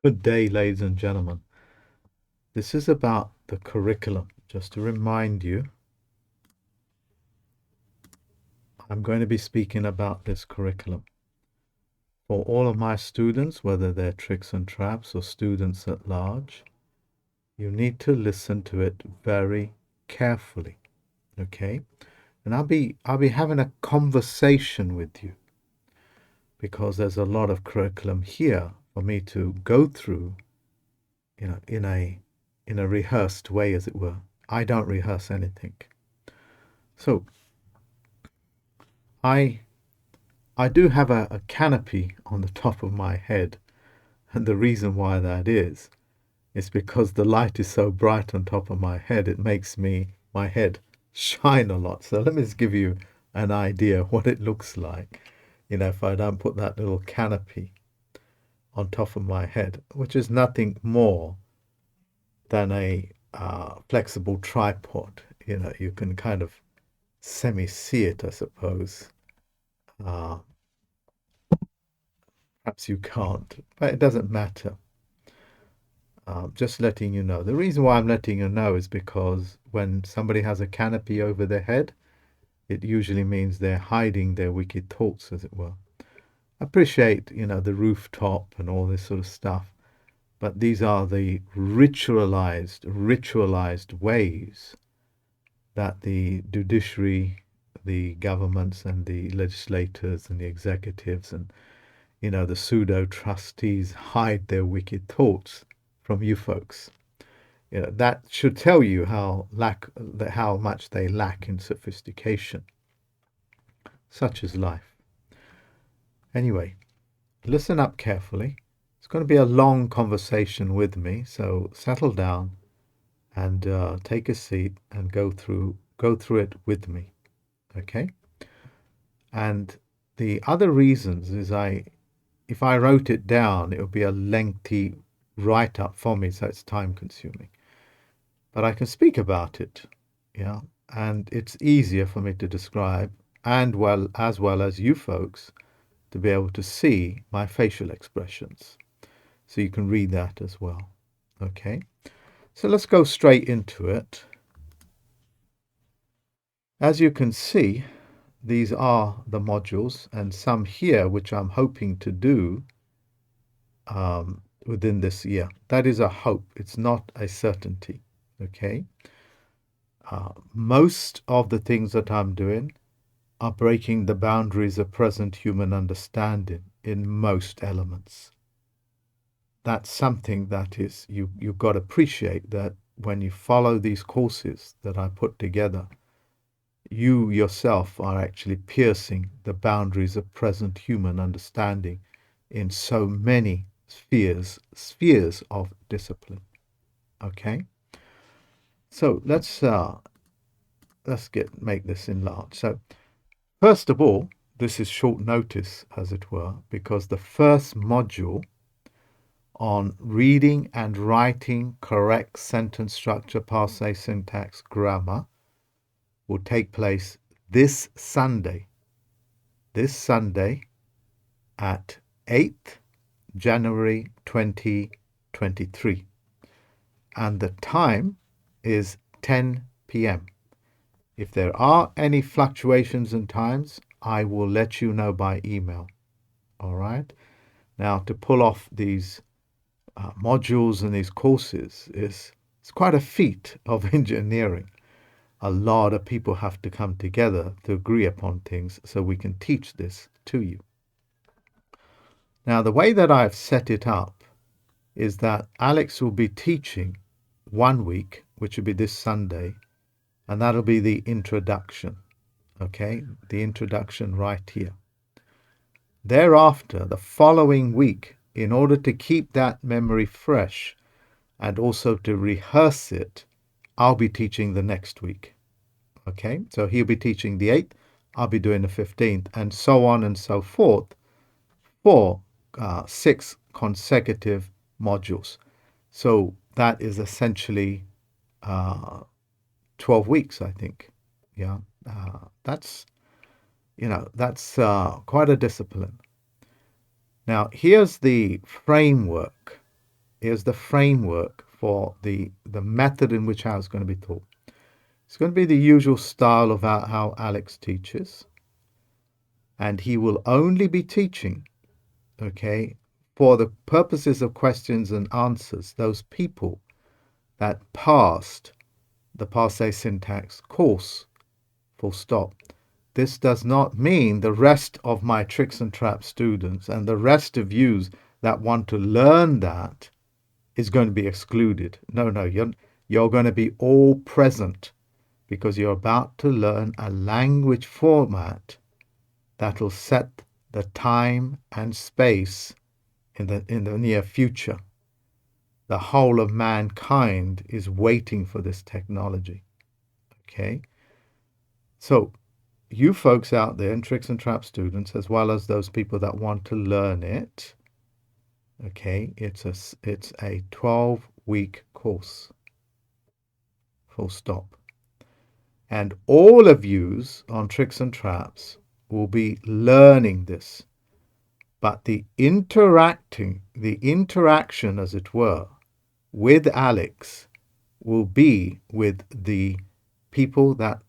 Good day, ladies and gentlemen. This is about the curriculum. Just to remind you, I'm going to be speaking about this curriculum. For all of my students, whether they're tricks and traps or students at large, you need to listen to it very carefully, okay? And I'll be having a conversation with you because there's a lot of curriculum here for me to go through, in a rehearsed way, as it were. I don't rehearse anything. So I I do have a canopy on the top of my head, and the reason why that is because the light is so bright on top of my head, it makes my head shine a lot. So let me just give you an idea what it looks like, if I don't put that little canopy on top of my head, which is nothing more than a flexible tripod. You can kind of semi-see it, I suppose. Uh, Perhaps you can't, but it doesn't matter. Just letting you know. The reason why I'm letting you know is because when somebody has a canopy over their head, it usually means they're hiding their wicked thoughts, as it were. I appreciate, the rooftop and all this sort of stuff, but these are the ritualized ways that the judiciary, the governments and the legislators and the executives and the pseudo trustees hide their wicked thoughts from you folks. That should tell you how much they lack in sophistication. Such is life. Anyway, listen up carefully. It's going to be a long conversation with me, so settle down and take a seat and go through it with me. Okay? And the other reasons is if I wrote it down, it would be a lengthy write-up for me, so it's time-consuming. But I can speak about it, and it's easier for me to describe, and as well as you folks to be able to see my facial expressions. So you can read that as well. Okay? So let's go straight into it. As you can see, these are the modules, and some here which I'm hoping to do within this year. That is a hope. It's not a certainty. Okay? Most of the things that I'm doing are breaking the boundaries of present human understanding in most elements. That's something that is, you've got to appreciate that when you follow these courses that I put together, you yourself are actually piercing the boundaries of present human understanding in so many spheres of discipline. Okay? So let's make this enlarged. So first of all, this is short notice, as it were, because the first module on reading and writing correct sentence structure, parsing, syntax, grammar will take place this Sunday at 8th January 2023. And the time is 10 p.m. If there are any fluctuations in times, I will let you know by email. All right? Now, to pull off these modules and these courses it's quite a feat of engineering. A lot of people have to come together to agree upon things so we can teach this to you. Now, the way that I've set it up is that Alex will be teaching 1 week, which will be this Sunday, and that'll be the introduction. Okay, the introduction right here. Thereafter, the following week, in order to keep that memory fresh and also to rehearse it, I'll be teaching the next week. Okay, so he'll be teaching the 8th, I'll be doing the 15th, and so on and so forth for 6 consecutive modules. So that is essentially 12 weeks, I think. Yeah, that's quite a discipline. Now, here's the framework is the framework for the method in which how it's going to be taught. It's going to be the usual style of how Alex teaches. And he will only be teaching, okay, for the purposes of questions and answers, those people that passed the Parsee Syntax course, full stop. This does not mean the rest of my Tricks and Traps students and the rest of you that want to learn that is going to be excluded. No, you're going to be all present, because you're about to learn a language format that will set the time and space in the near future. The whole of mankind is waiting for this technology. Okay? So, you folks out there, and Tricks and Traps students, as well as those people that want to learn it, okay, it's a 12-week course. Full stop. And all of yous on Tricks and Traps will be learning this. But the interaction, as it were, with Alex will be with the people that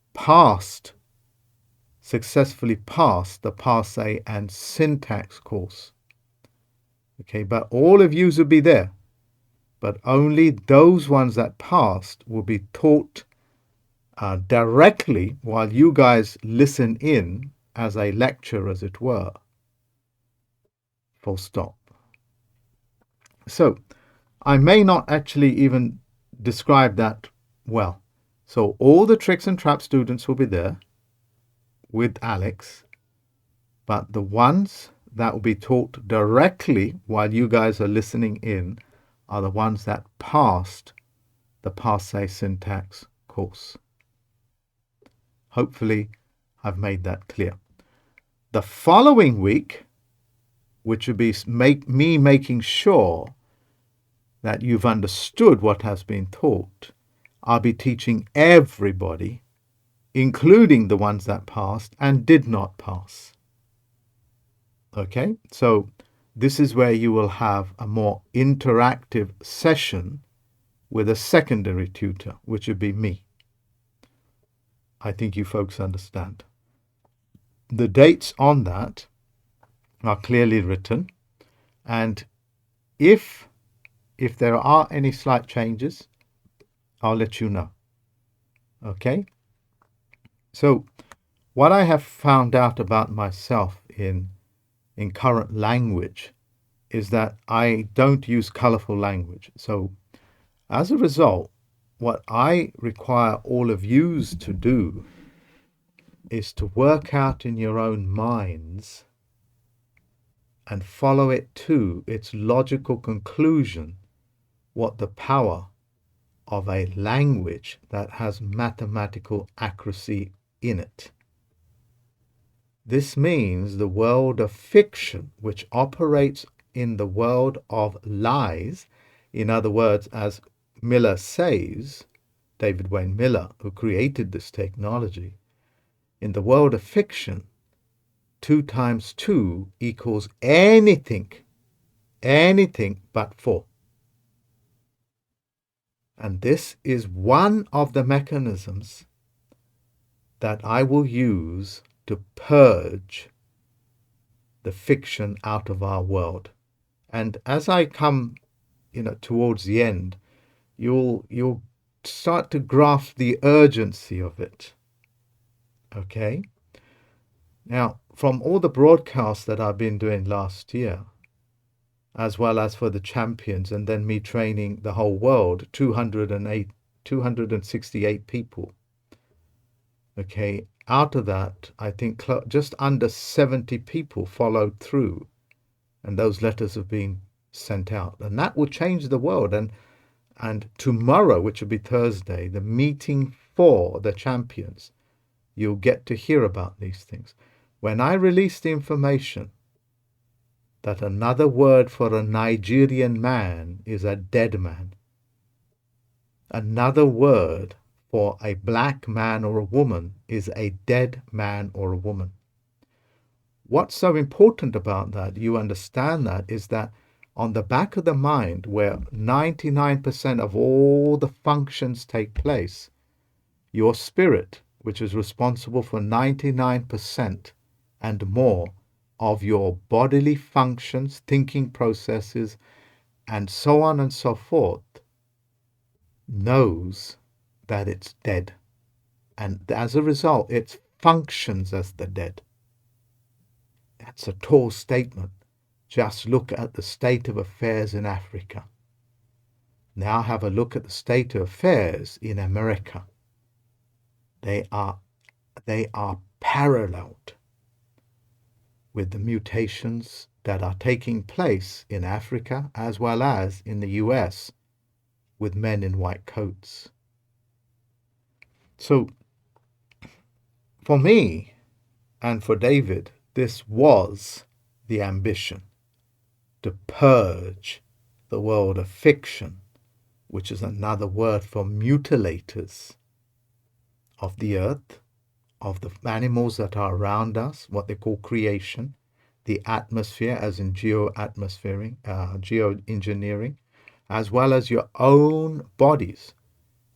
successfully passed the Parsee and Syntax course. Okay, but all of yous will be there. But only those ones that passed will be taught directly while you guys listen in as a lecture, as it were. Full stop. So, I may not actually even describe that well. So, all the Tricks and Traps students will be there with Alex, but the ones that will be taught directly while you guys are listening in are the ones that passed the Parsee Syntax course. Hopefully, I've made that clear. The following week, which would be me making sure that you've understood what has been taught, I'll be teaching everybody, including the ones that passed and did not pass. Okay, so this is where you will have a more interactive session with a secondary tutor, which would be me. I think you folks understand. The dates on that are clearly written, and if there are any slight changes, I'll let you know. Okay? So, what I have found out about myself in current language is that I don't use colorful language. So, as a result, what I require all of yous to do is to work out in your own minds and follow it to its logical conclusion what the power of a language that has mathematical accuracy in it. This means the world of fiction, which operates in the world of lies, in other words, as Miller says, David Wayne Miller, who created this technology, in the world of fiction, 2 times 2 equals anything but 4. And this is one of the mechanisms that I will use to purge the fiction out of our world. And as I come, towards the end, you'll start to grasp the urgency of it. Okay? Now, from all the broadcasts that I've been doing last year, as well as for the champions, and then me training the whole world, 268 people. Okay, out of that, I think just under 70 people followed through, and those letters have been sent out. And that will change the world. And tomorrow, which will be Thursday, the meeting for the champions, you'll get to hear about these things. When I release the information that another word for a Nigerian man is a dead man, another word for a black man or a woman is a dead man or a woman. What's so important about that, you understand that, is that on the back of the mind, where 99% of all the functions take place, your spirit, which is responsible for 99% and more of your bodily functions, thinking processes, and so on and so forth, knows that it's dead. And as a result, it functions as the dead. That's a tall statement. Just look at the state of affairs in Africa. Now have a look at the state of affairs in America. They are paralleled with the mutations that are taking place in Africa as well as in the US with men in white coats. So for me and for David, this was the ambition, to purge the world of fiction, which is another word for mutilators of the earth, of the animals that are around us, what they call creation, the atmosphere, as in geoengineering, as well as your own bodies.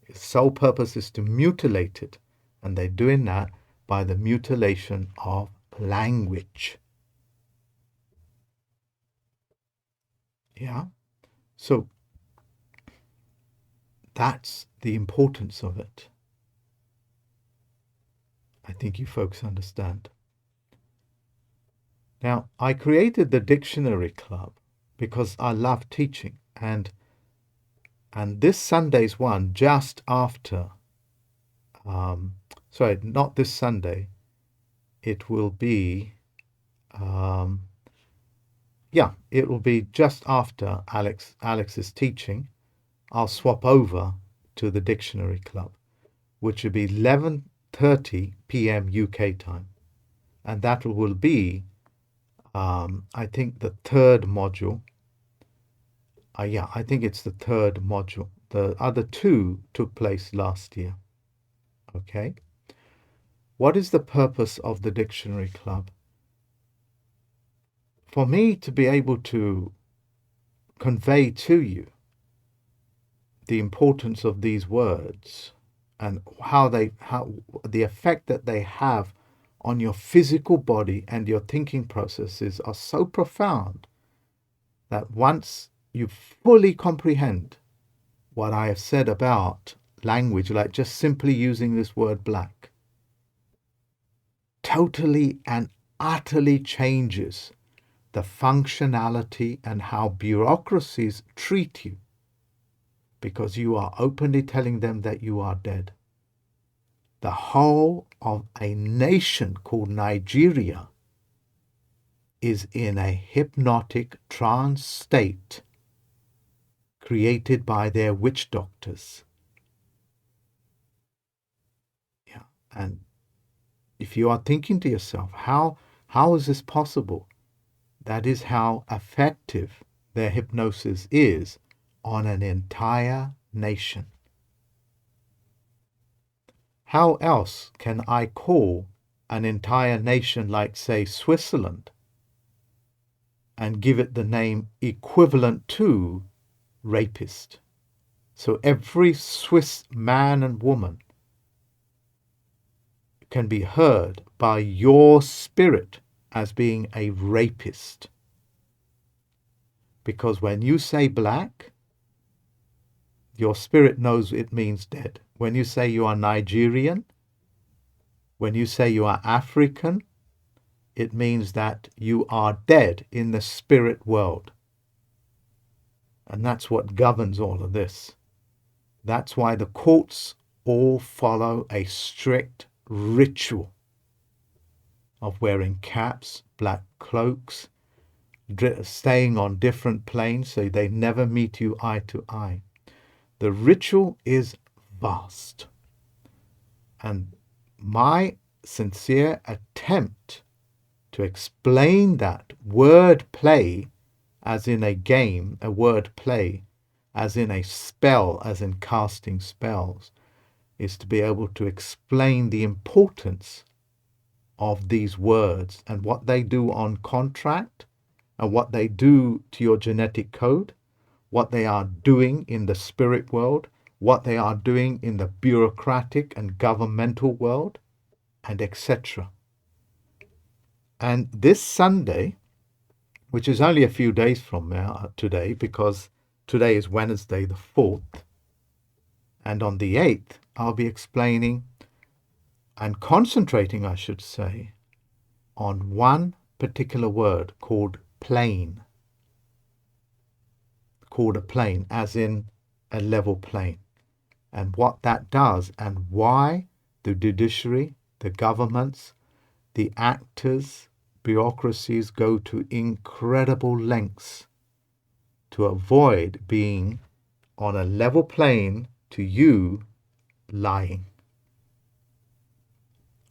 Its sole purpose is to mutilate it, and they're doing that by the mutilation of language. Yeah? So that's the importance of it. I think you folks understand. Now, I created the Dictionary Club because I love teaching, and this Sunday's one, just after, sorry, not this Sunday, it will be, it will be just after Alex's teaching. I'll swap over to the Dictionary Club, which will be 11:30 p.m. UK time. And that will be, I think, the third module. I think it's the third module. The other two took place last year. Okay? What is the purpose of the Dictionary Club? For me to be able to convey to you the importance of these words and how the effect that they have on your physical body and your thinking processes are so profound that once you fully comprehend what I have said about language, like just simply using this word black, totally and utterly changes the functionality and how bureaucracies treat you, because you are openly telling them that you are dead. The whole of a nation called Nigeria is in a hypnotic trance state created by their witch doctors. Yeah. And if you are thinking to yourself, how is this possible? That is how effective their hypnosis is on an entire nation. How else can I call an entire nation like, say, Switzerland, and give it the name equivalent to rapist? So every Swiss man and woman can be heard by your spirit as being a rapist. Because when you say black, your spirit knows it means dead. When you say you are Nigerian, when you say you are African, it means that you are dead in the spirit world. And that's what governs all of this. That's why the courts all follow a strict ritual of wearing caps, black cloaks, staying on different planes so they never meet you eye to eye. The ritual is vast. And my sincere attempt to explain that word play as in a game, a word play as in a spell, as in casting spells, is to be able to explain the importance of these words and what they do on contract and what they do to your genetic code, what they are doing in the spirit world, what they are doing in the bureaucratic and governmental world, and etc. And this Sunday, which is only a few days from now, today, because today is Wednesday the 4th, and on the 8th, I'll be explaining and concentrating, I should say, on one particular word called plane, called a plane, as in a level plane, and what that does and why the judiciary, the governments, the actors, bureaucracies go to incredible lengths to avoid being on a level plane to you lying.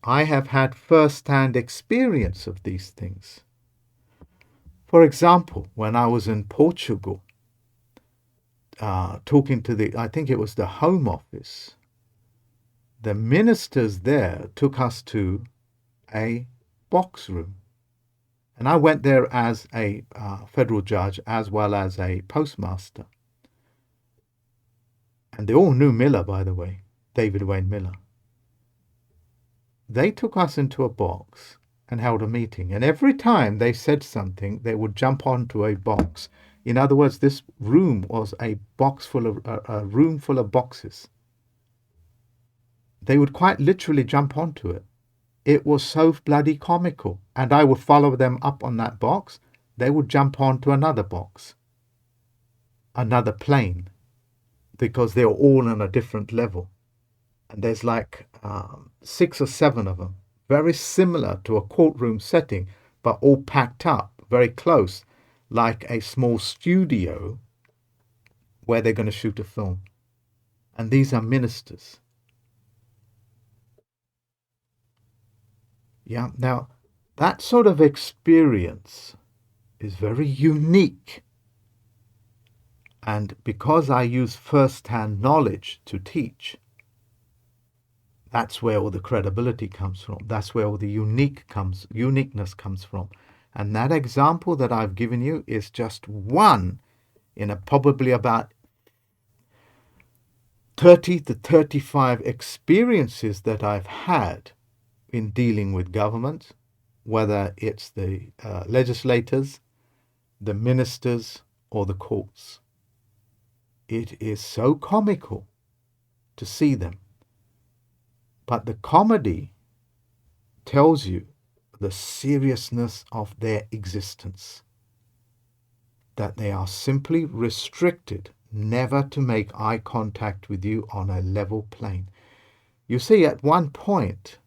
I have had first-hand experience of these things. For example, when I was in Portugal, talking to I think it was the Home Office, the ministers there took us to a box room. And I went there as a federal judge as well as a postmaster. And they all knew Miller, by the way, David Wayne Miller. They took us into a box and held a meeting. And every time they said something, they would jump onto a box. In other words, this room was a room full of boxes. They would quite literally jump onto it. It was so bloody comical. And I would follow them up on that box. They would jump onto another box, another plane, because they were all on a different level. And there's like 6 or 7 of them, very similar to a courtroom setting, but all packed up, very close, like a small studio where they're going to shoot a film. And these are ministers. Yeah, now that sort of experience is very unique. And because I use first-hand knowledge to teach, that's where all the credibility comes from. That's where all the uniqueness comes from. And that example that I've given you is just one in probably about 30 to 35 experiences that I've had in dealing with government, whether it's the legislators, the ministers, or the courts. It is so comical to see them. But the comedy tells you the seriousness of their existence, that they are simply restricted never to make eye contact with you on a level plane. You see, at one point,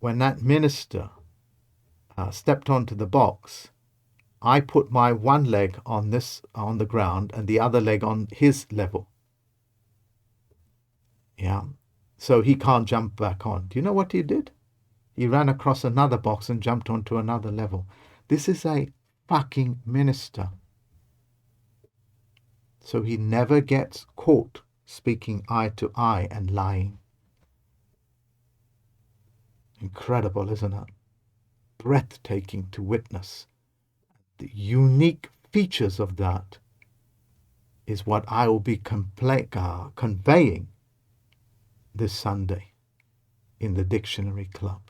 when that minister stepped onto the box, I put my one leg on the ground and the other leg on his level. Yeah. So he can't jump back on. Do you know what he did? He ran across another box and jumped onto another level. This is a fucking minister. So he never gets caught speaking eye to eye and lying. Incredible, isn't it? Breathtaking to witness. The unique features of that is what I will be conveying this Sunday in the Dictionary Club.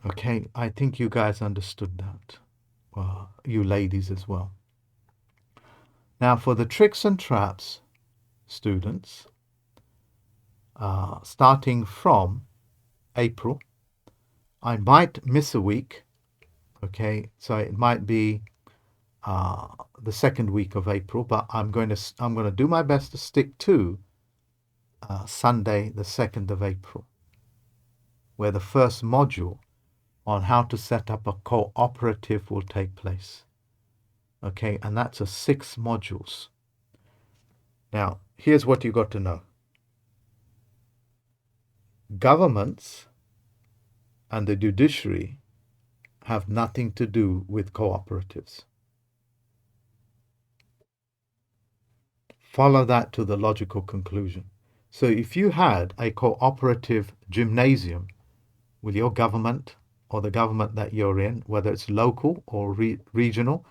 Okay, I think you guys understood that. Well, you ladies as well. Now for the tricks and traps, students, starting from April, I might miss a week. Okay, so it might be the second week of April, but I'm going to do my best to stick to Sunday, the 2nd of April, where the first module on how to set up a cooperative will take place. Okay, and that's 6 modules. Now, here's what you got to know. Governments and the judiciary have nothing to do with cooperatives. Follow that to the logical conclusion. So if you had a cooperative gymnasium, will your government or the government that you're in, whether it's local or regional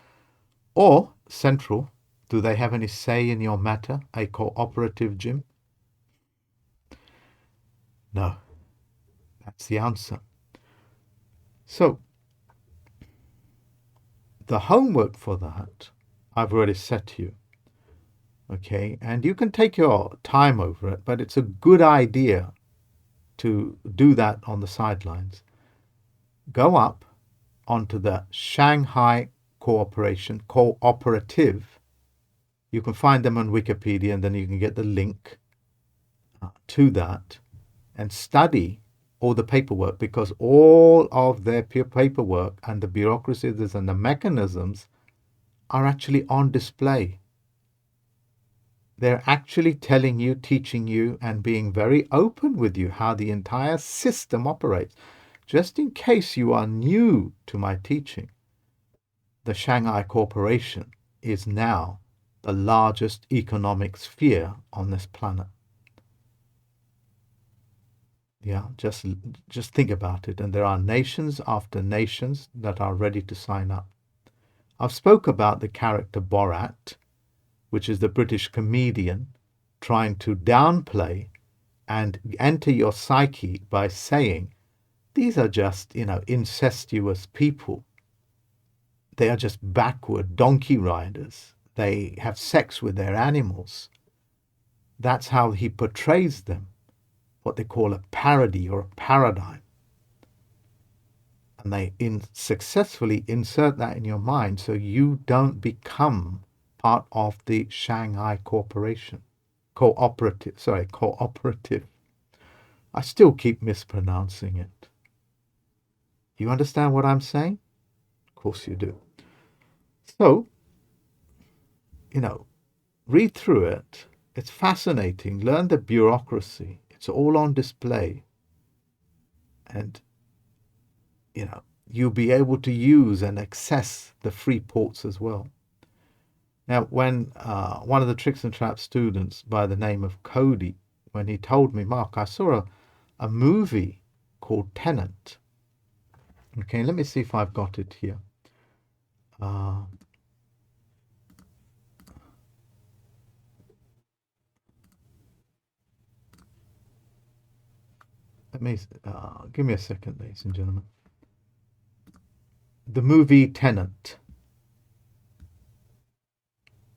or central, do they have any say in your matter, a cooperative, Jim? No. That's the answer. So, the homework for that, I've already set to you. Okay, and you can take your time over it, but it's a good idea to do that on the sidelines. Go up onto the Shanghai Cooperative. You can find them on Wikipedia, and then you can get the link to that and study all the paperwork, because all of their paperwork and the bureaucracies and the mechanisms are actually on display. They're actually telling you, teaching you, and being very open with you how the entire system operates. Just in case you are new to my teaching, the Shanghai Corporation is now the largest economic sphere on this planet. Yeah, just think about it. And there are nations after nations that are ready to sign up. I've spoke about the character Borat, which is the British comedian trying to downplay and enter your psyche by saying, these are just, incestuous people. They are just backward donkey riders. They have sex with their animals. That's how he portrays them, what they call a parody or a paradigm. And they successfully insert that in your mind so you don't become part of the Shanghai Corporation. Cooperative. I still keep mispronouncing it. You understand what I'm saying? Of course you do. So, read through it. It's fascinating. Learn the bureaucracy. It's all on display. And, you'll be able to use and access the free ports as well. Now, when one of the Tricks and Traps students by the name of Cody, when he told me, Mark, I saw a movie called Tenet. Okay, let me see if I've got it here. Give me a second, ladies and gentlemen. The movie Tenet.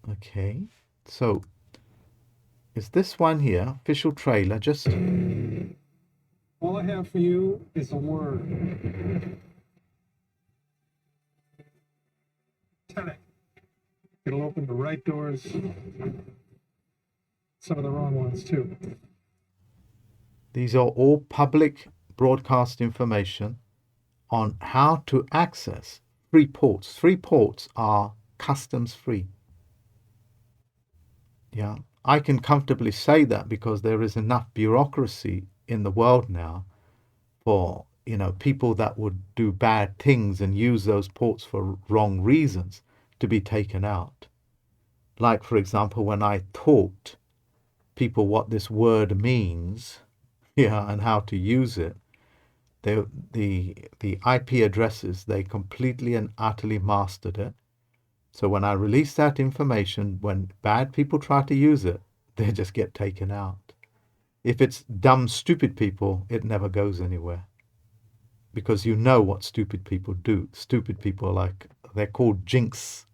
Okay, so is this one here, official trailer, just... All I have for you is a word. Tenet. It'll open the right doors, some of the wrong ones too. These are all public broadcast information on how to access free ports. Free ports are customs free. Yeah, I can comfortably say that because there is enough bureaucracy in the world now for, people that would do bad things and use those ports for wrong reasons to be taken out. Like, for example, when I taught people what this word means, and how to use it, the IP addresses, they completely and utterly mastered it. So when I release that information, when bad people try to use it, they just get taken out. If it's dumb, stupid people, it never goes anywhere. Because you know what stupid people do. Stupid people they're called jinx,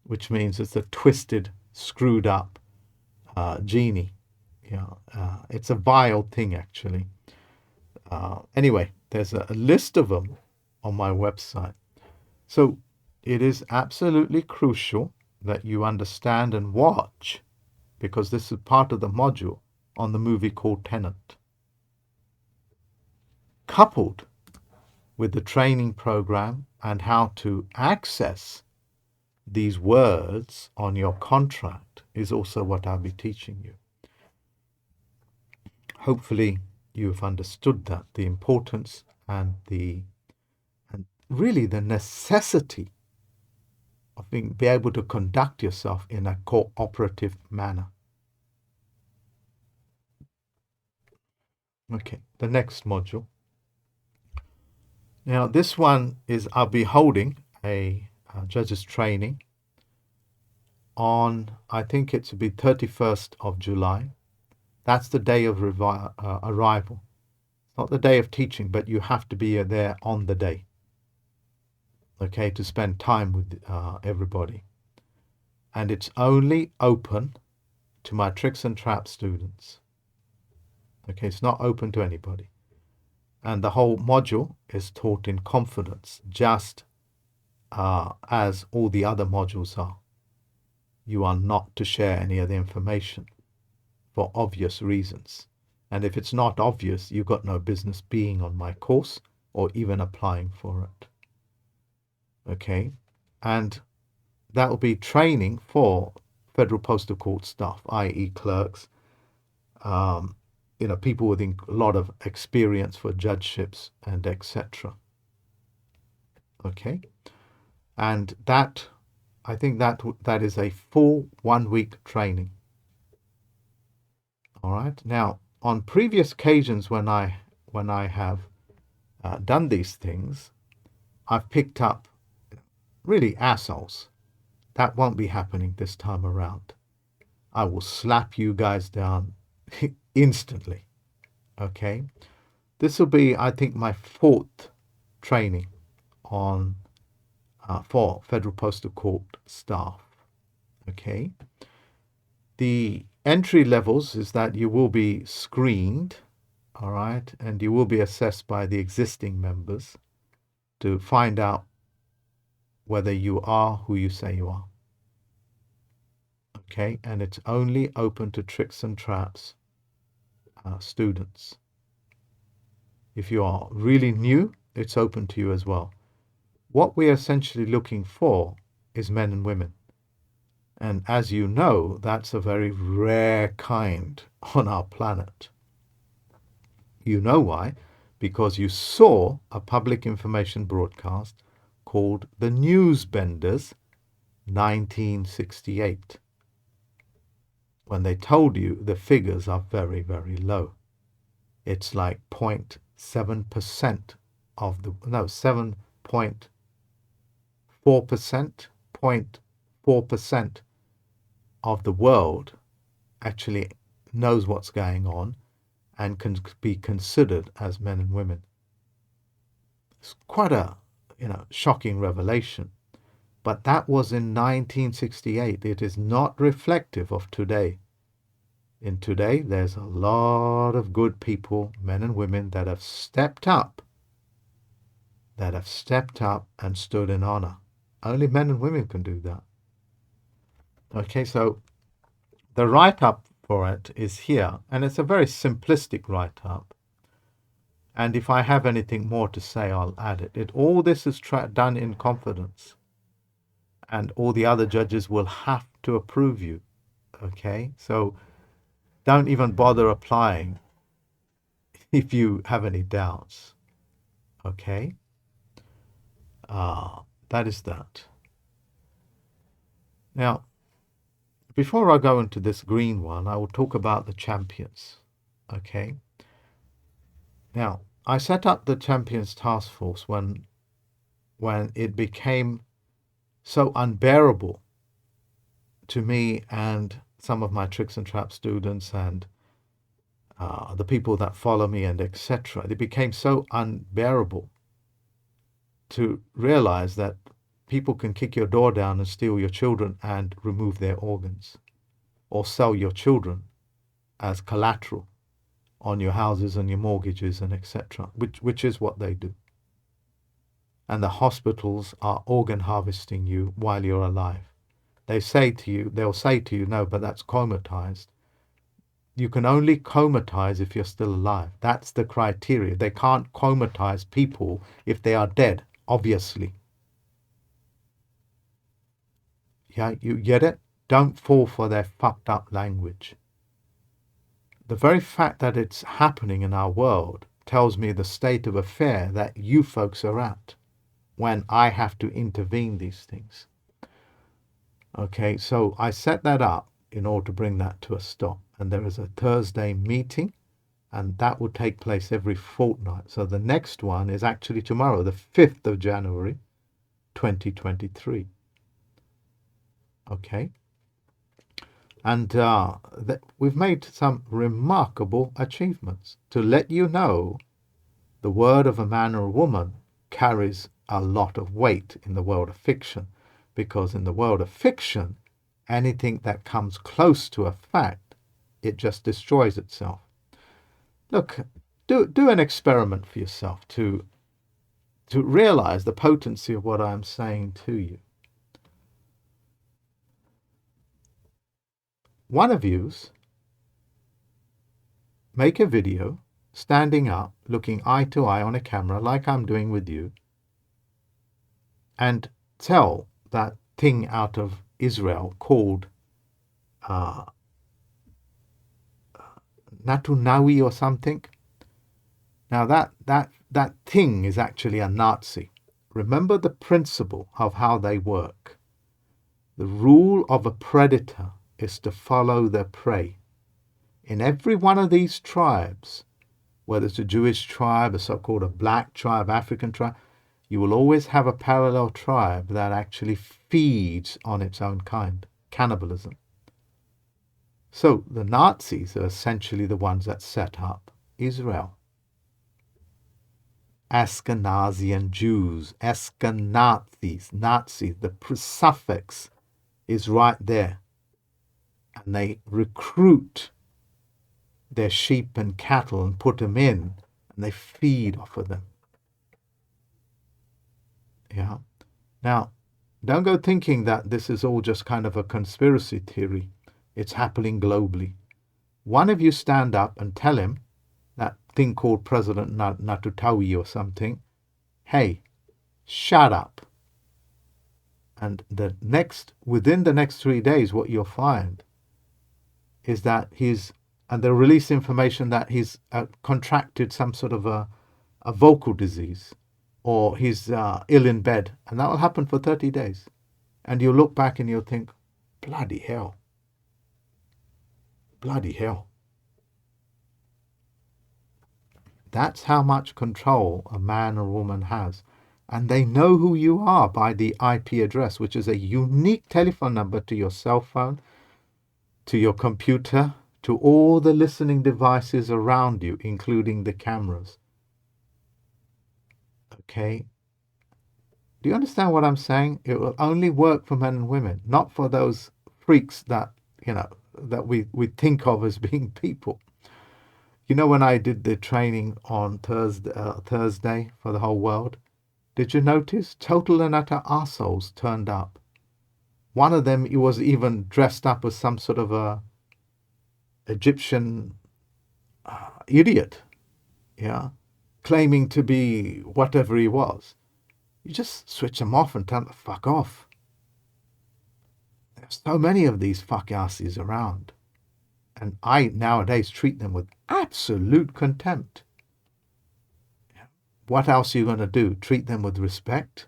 which means it's a twisted, screwed up genie. It's a vile thing, actually. Anyway, there's a list of them on my website. So it is absolutely crucial that you understand and watch, because this is part of the module on the movie called Tenet. Coupled with the training program and how to access these words on your contract is also what I'll be teaching you. Hopefully you've understood that, the importance and really the necessity of be able to conduct yourself in a cooperative manner. Okay, the next module. Now, this one is I'll be holding a judge's training on, I think it's to be 31st of July. That's the day of arrival. It's not the day of teaching, but you have to be there on the day, okay, to spend time with everybody. And it's only open to my tricks and traps students. Okay, it's not open to anybody. And the whole module is taught in confidence, just as all the other modules are. You are not to share any of the information for obvious reasons. And if it's not obvious, you've got no business being on my course or even applying for it. Okay, and that will be training for Federal Postal Court staff, i.e. clerks, people with a lot of experience for judgeships and etc. Okay, and that, I think that is a full 1 week training. All right. Now, on previous occasions when I have done these things, I've picked up really assholes. That won't be happening this time around. I will slap you guys down instantly. Okay. This will be, I think, my 4th training on for Federal Postal Court staff. Okay. The entry levels is that you will be screened, all right, and you will be assessed by the existing members to find out whether you are who you say you are. Okay, and it's only open to tricks and traps students. If you are really new, it's open to you as well. What we're essentially looking for is men and women. And as you know, that's a very rare kind on our planet. You know why? Because you saw a public information broadcast called The Newsbenders 1968, when they told you the figures are very, very low. It's like 0.7% of the, no, 7.4%, 0.4% of the world actually knows what's going on and can be considered as men and women. It's quite a shocking revelation. But that was in 1968. It is not reflective of today. In today, there's a lot of good people, men and women, that have stepped up and stood in honor. Only men and women can do that. Okay, so the write-up for it is here, and it's a very simplistic write-up. And if I have anything more to say, I'll add it. All this is done in confidence, and all the other judges will have to approve you. Okay, so don't even bother applying if you have any doubts. Okay, that is that. Now, before I go into this green one, I will talk about the champions. Okay. Now, I set up the champions task force when it became so unbearable to me and some of my tricks and traps students and the people that follow me and etc. It became so unbearable to realize that people can kick your door down and steal your children and remove their organs, or sell your children as collateral on your houses and your mortgages and etc., which is what they do. And the hospitals are organ harvesting you while you're alive. They'll say to you, no, but that's comatized. You can only comatize if you're still alive. That's the criteria. They can't comatize people if they are dead, obviously. Yeah, you get it? Don't fall for their fucked up language. The very fact that it's happening in our world tells me the state of affair that you folks are at when I have to intervene these things. Okay, so I set that up in order to bring that to a stop. And there is a Thursday meeting And that will take place every fortnight. So the next one is actually tomorrow, the 5th of January, 2023. Okay. And we've made some remarkable achievements. To let you know, the word of a man or a woman carries a lot of weight in the world of fiction, because in the world of fiction, anything that comes close to a fact, it just destroys itself. Look, do an experiment for yourself to realize the potency of what I'm saying to you. One of you's make a video standing up, looking eye to eye on a camera like I'm doing with you, and tell that thing out of Israel called Natunawi or something. Now that thing is actually a Nazi. Remember the principle of how they work. The rule of a predator is to follow their prey. In every one of these tribes, whether it's a Jewish tribe, a so-called a black tribe, African tribe, you will always have a parallel tribe that actually feeds on its own kind, cannibalism. So the Nazis are essentially the ones that set up Israel. Ashkenazian Jews, Ashkenazis, Nazis, the suffix is right there. And they recruit their sheep and cattle and put them in, and they feed off of them. Yeah. Now, don't go thinking that this is all just kind of a conspiracy theory. It's happening globally. One of you stand up and tell him, that thing called President Natutawi or something, hey, shut up. And within the next 3 days, what you'll find is that and they'll release information that he's contracted some sort of a vocal disease, or he's ill in bed, and that will happen for 30 days. And you'll look back and you'll think, bloody hell. Bloody hell. That's how much control a man or woman has. And they know who you are by the IP address, which is a unique telephone number to your cell phone, to your computer, to all the listening devices around you, including the cameras. Okay? Do you understand what I'm saying? It will only work for men and women, not for those freaks that, that we think of as being people. When I did the training on Thursday for the whole world, did you notice total and utter arseholes turned up? One of them, he was even dressed up as some sort of a Egyptian idiot, claiming to be whatever he was. You just switch them off and tell them to fuck off. There's so many of these fuck asses around. And I nowadays treat them with absolute contempt. What else are you going to do? Treat them with respect?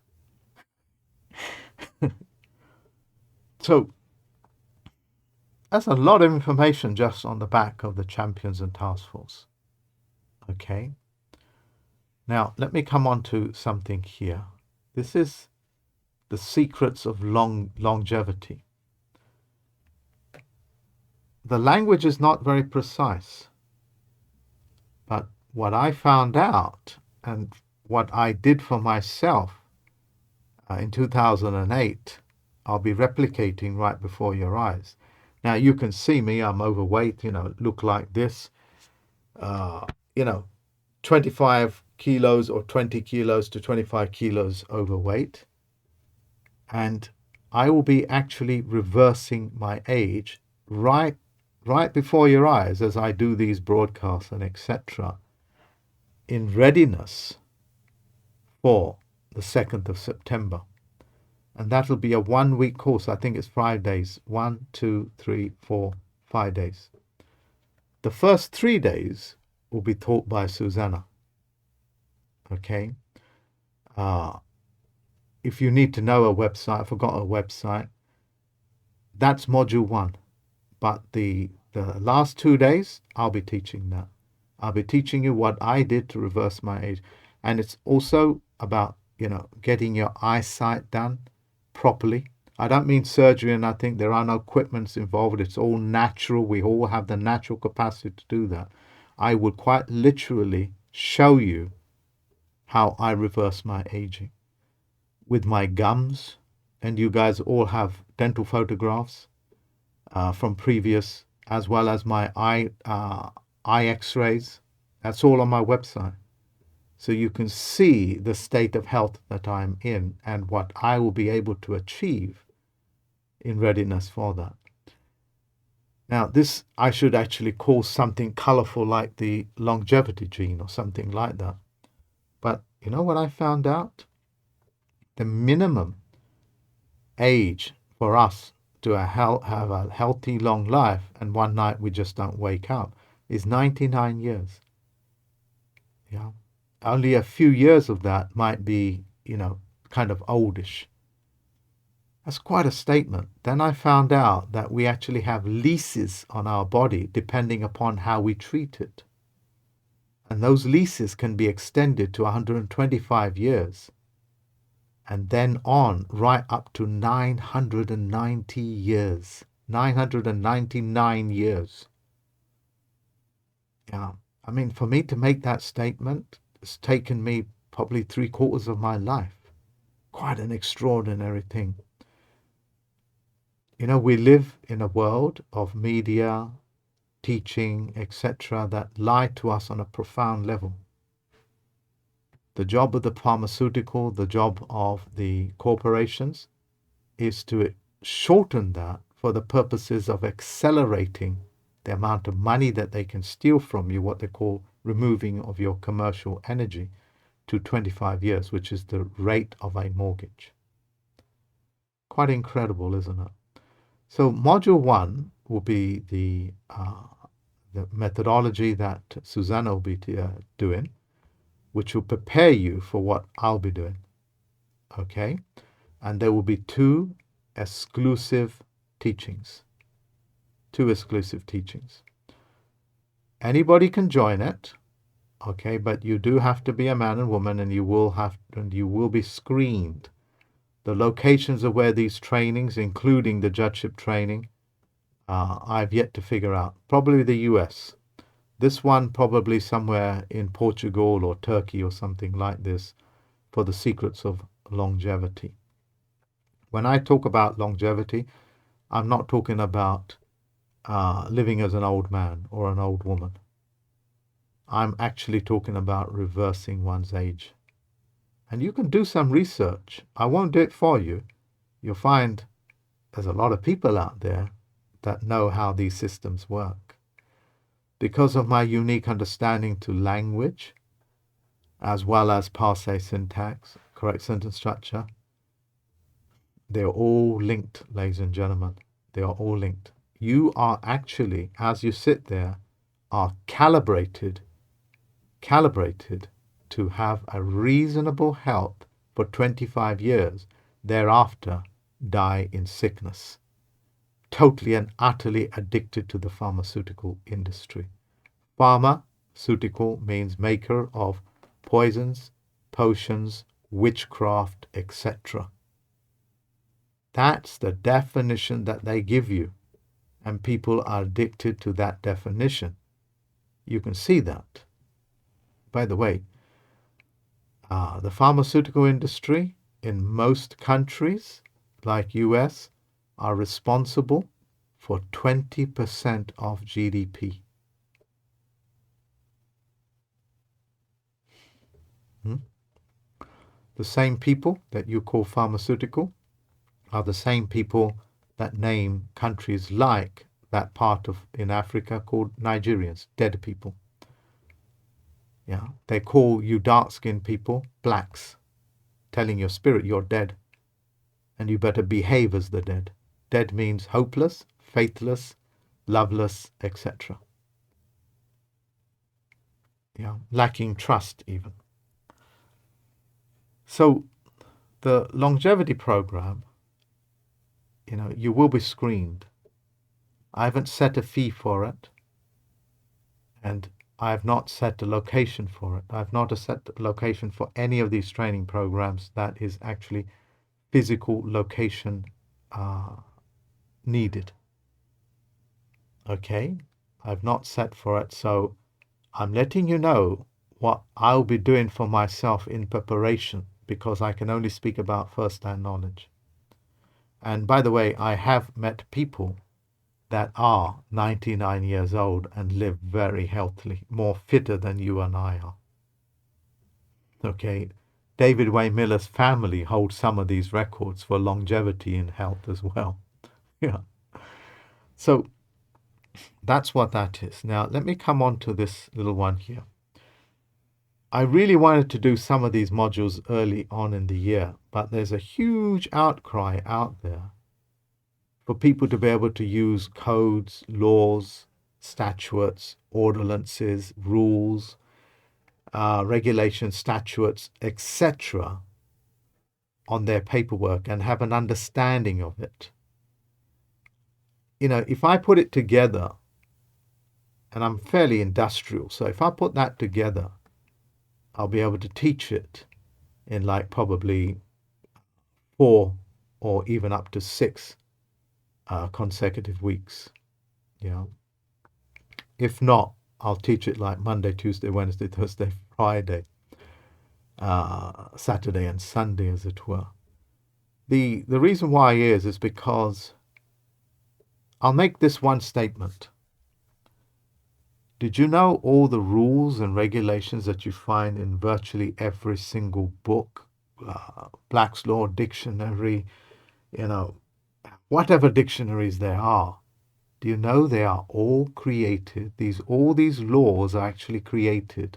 So, that's a lot of information just on the back of the Champions and Task Force. Okay. Now, let me come on to something here. This is the secrets of longevity. The language is not very precise, but what I found out and what I did for myself in 2008, I'll be replicating right before your eyes. Now, you can see me, I'm overweight, look like this, 25 kilos or 20 kilos to 25 kilos overweight. And I will be actually reversing my age right before your eyes as I do these broadcasts and etc. in readiness for the 2nd of September. And that'll be a 1-week course. I think it's 5 days. 1, 2, 3, 4, 5 days. The first 3 days will be taught by Susanna. Okay? If you need to know a website, I forgot a website, that's module 1. But the last 2 days, I'll be teaching that. I'll be teaching you what I did to reverse my age. And it's also about, getting your eyesight done properly. I don't mean surgery and nothing. There are no equipments involved. It's all natural. We all have the natural capacity to do that. I would quite literally show you how I reverse my aging with my gums. And you guys all have dental photographs from previous, as well as my eye x-rays. That's all on my website. So you can see the state of health that I'm in and what I will be able to achieve in readiness for that. Now, this I should actually call something colorful like the longevity gene or something like that. But you know what I found out? The minimum age for us to have a healthy, long life, and one night we just don't wake up, is 99 years. Yeah. Only a few years of that might be, kind of oldish. That's quite a statement. Then I found out that we actually have leases on our body depending upon how we treat it. And those leases can be extended to 125 years. And then on right up to 990 years. 999 years. Yeah. I mean, for me to make that statement, it's taken me probably 3/4 of my life. Quite an extraordinary thing. We live in a world of media, teaching, etc., that lie to us on a profound level. The job of the pharmaceutical, the job of the corporations is to shorten that for the purposes of accelerating the amount of money that they can steal from you, what they call removing of your commercial energy, to 25 years, which is the rate of a mortgage. Quite incredible, isn't it? So module 1 will be the methodology that Susanna will be doing, which will prepare you for what I'll be doing. Okay? And there will be 2 exclusive teachings. 2 exclusive teachings. Anybody can join it, okay, but you do have to be a man and woman, and you will be screened. The locations of where these trainings, including the judgeship training, I've yet to figure out. Probably the US. This one probably somewhere in Portugal or Turkey or something like this, for the secrets of longevity. When I talk about longevity, I'm not talking about living as an old man or an old woman. I'm actually talking about reversing one's age. And you can do some research. I won't do it for you. You'll find there's a lot of people out there that know how these systems work. Because of my unique understanding to language, as well as passe syntax, correct sentence structure, they're all linked, ladies and gentlemen. They are all linked. You are actually, as you sit there, are calibrated to have a reasonable health for 25 years, thereafter die in sickness. Totally and utterly addicted to the pharmaceutical industry. Pharmaceutical means maker of poisons, potions, witchcraft, etc. That's the definition that they give you, and people are addicted to that definition. You can see that. By the way, the pharmaceutical industry in most countries, like US, are responsible for 20% of GDP. The same people that you call pharmaceutical are the same people that name countries like that part of in Africa called Nigerians, dead people. Yeah, they call you dark-skinned people blacks, telling your spirit you're dead, and you better behave as the dead. Dead means hopeless, faithless, loveless, etc. Yeah, lacking trust even. So the longevity program, you will be screened. I haven't set a fee for it, and I have not set a location for it. I have not set a location for any of these training programs that is actually physical location needed. Okay, I've not set for it, so I'm letting you know what I'll be doing for myself in preparation, because I can only speak about first-hand knowledge. And by the way, I have met people that are 99 years old and live very healthily, more fitter than you and I are. Okay, David Way Miller's family holds some of these records for longevity in health as well. Yeah. So that's what that is. Now, let me come on to this little one here. I really wanted to do some of these modules early on in the year, but there's a huge outcry out there for people to be able to use codes, laws, statutes, ordinances, rules, regulations, statutes, etc. on their paperwork and have an understanding of it. You know, if I put it together, and I'm fairly industrial, so if I put that together, I'll be able to teach it in like probably 4 or even up to 6 consecutive weeks. You know, if not, I'll teach it like Monday, Tuesday, Wednesday, Thursday, Friday, Saturday and Sunday, as it were. The reason why is because I'll make this one statement. Did you know all the rules and regulations that you find in virtually every single book, Black's Law Dictionary, you know, whatever dictionaries there are? Do you know they are all created? All these laws are actually created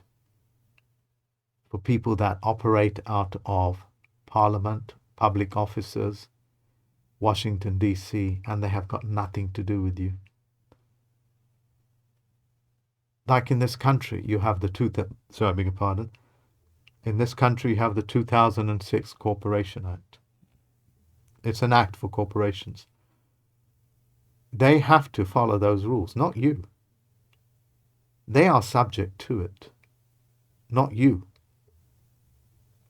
for people that operate out of Parliament, public officers, Washington, D.C., and they have got nothing to do with you. Like in this country, you have I beg your pardon. In this country, you have the 2006 Corporation Act. It's an act for corporations. They have to follow those rules, not you. They are subject to it, not you.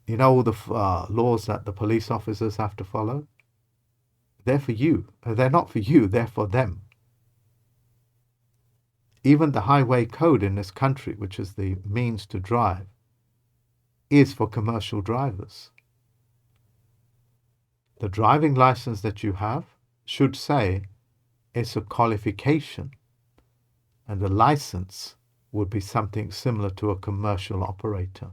You know all the laws that the police officers have to follow? They're for you. They're not for you, they're for them. Even the highway code in this country, which is the means to drive, is for commercial drivers. The driving license that you have should say it's a qualification, and a license would be something similar to a commercial operator.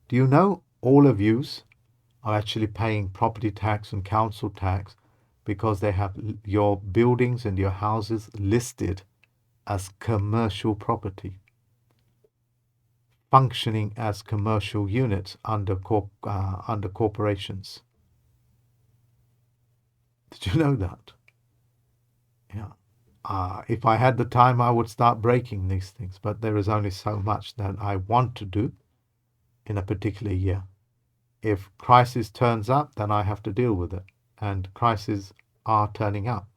Do you know all of yous are actually paying property tax and council tax because they have your buildings and your houses listed as commercial property, functioning as commercial units under corporations? Did you know that? Yeah. If I had the time, I would start breaking these things, but there is only so much that I want to do in a particular year. If crisis turns up, then I have to deal with it, and crises are turning up.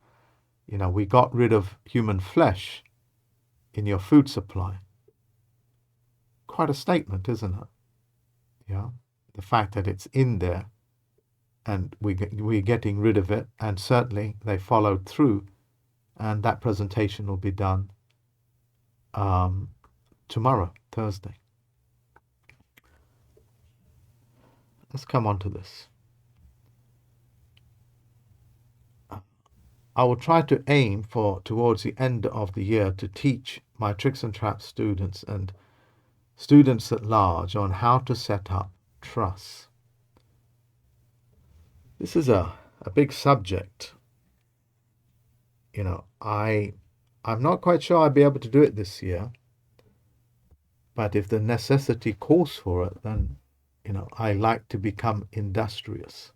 You know, we got rid of human flesh in your food supply. Quite a statement, isn't it? Yeah, the fact that it's in there and we're getting rid of it, and certainly they followed through, and that presentation will be done tomorrow, Thursday. Let's come on to this. I will try to aim towards the end of the year to teach my Tricks and Traps students and students at large on how to set up trusts. This is a big subject. You know, I'm not quite sure I'll be able to do it this year, but if the necessity calls for it, then, you know, I like to become industrious.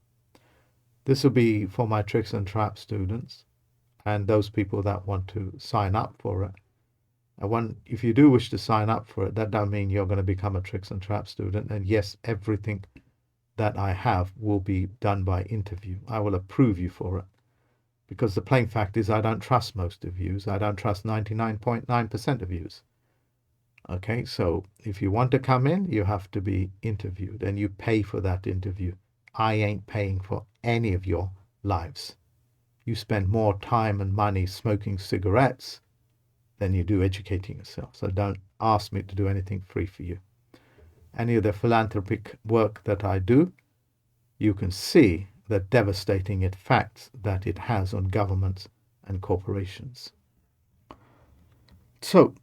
This will be for my Tricks and Traps students and those people that want to sign up for it. If you do wish to sign up for it, that doesn't mean you're going to become a Tricks and Traps student. And yes, everything that I have will be done by interview. I will approve you for it. Because the plain fact is I don't trust most of yous. I don't trust 99.9% of yous. Okay, so if you want to come in, you have to be interviewed and you pay for that interview. I ain't paying for any of your lives. You spend more time and money smoking cigarettes than you do educating yourself. So don't ask me to do anything free for you. Any of the philanthropic work that I do, you can see the devastating effects that it has on governments and corporations. So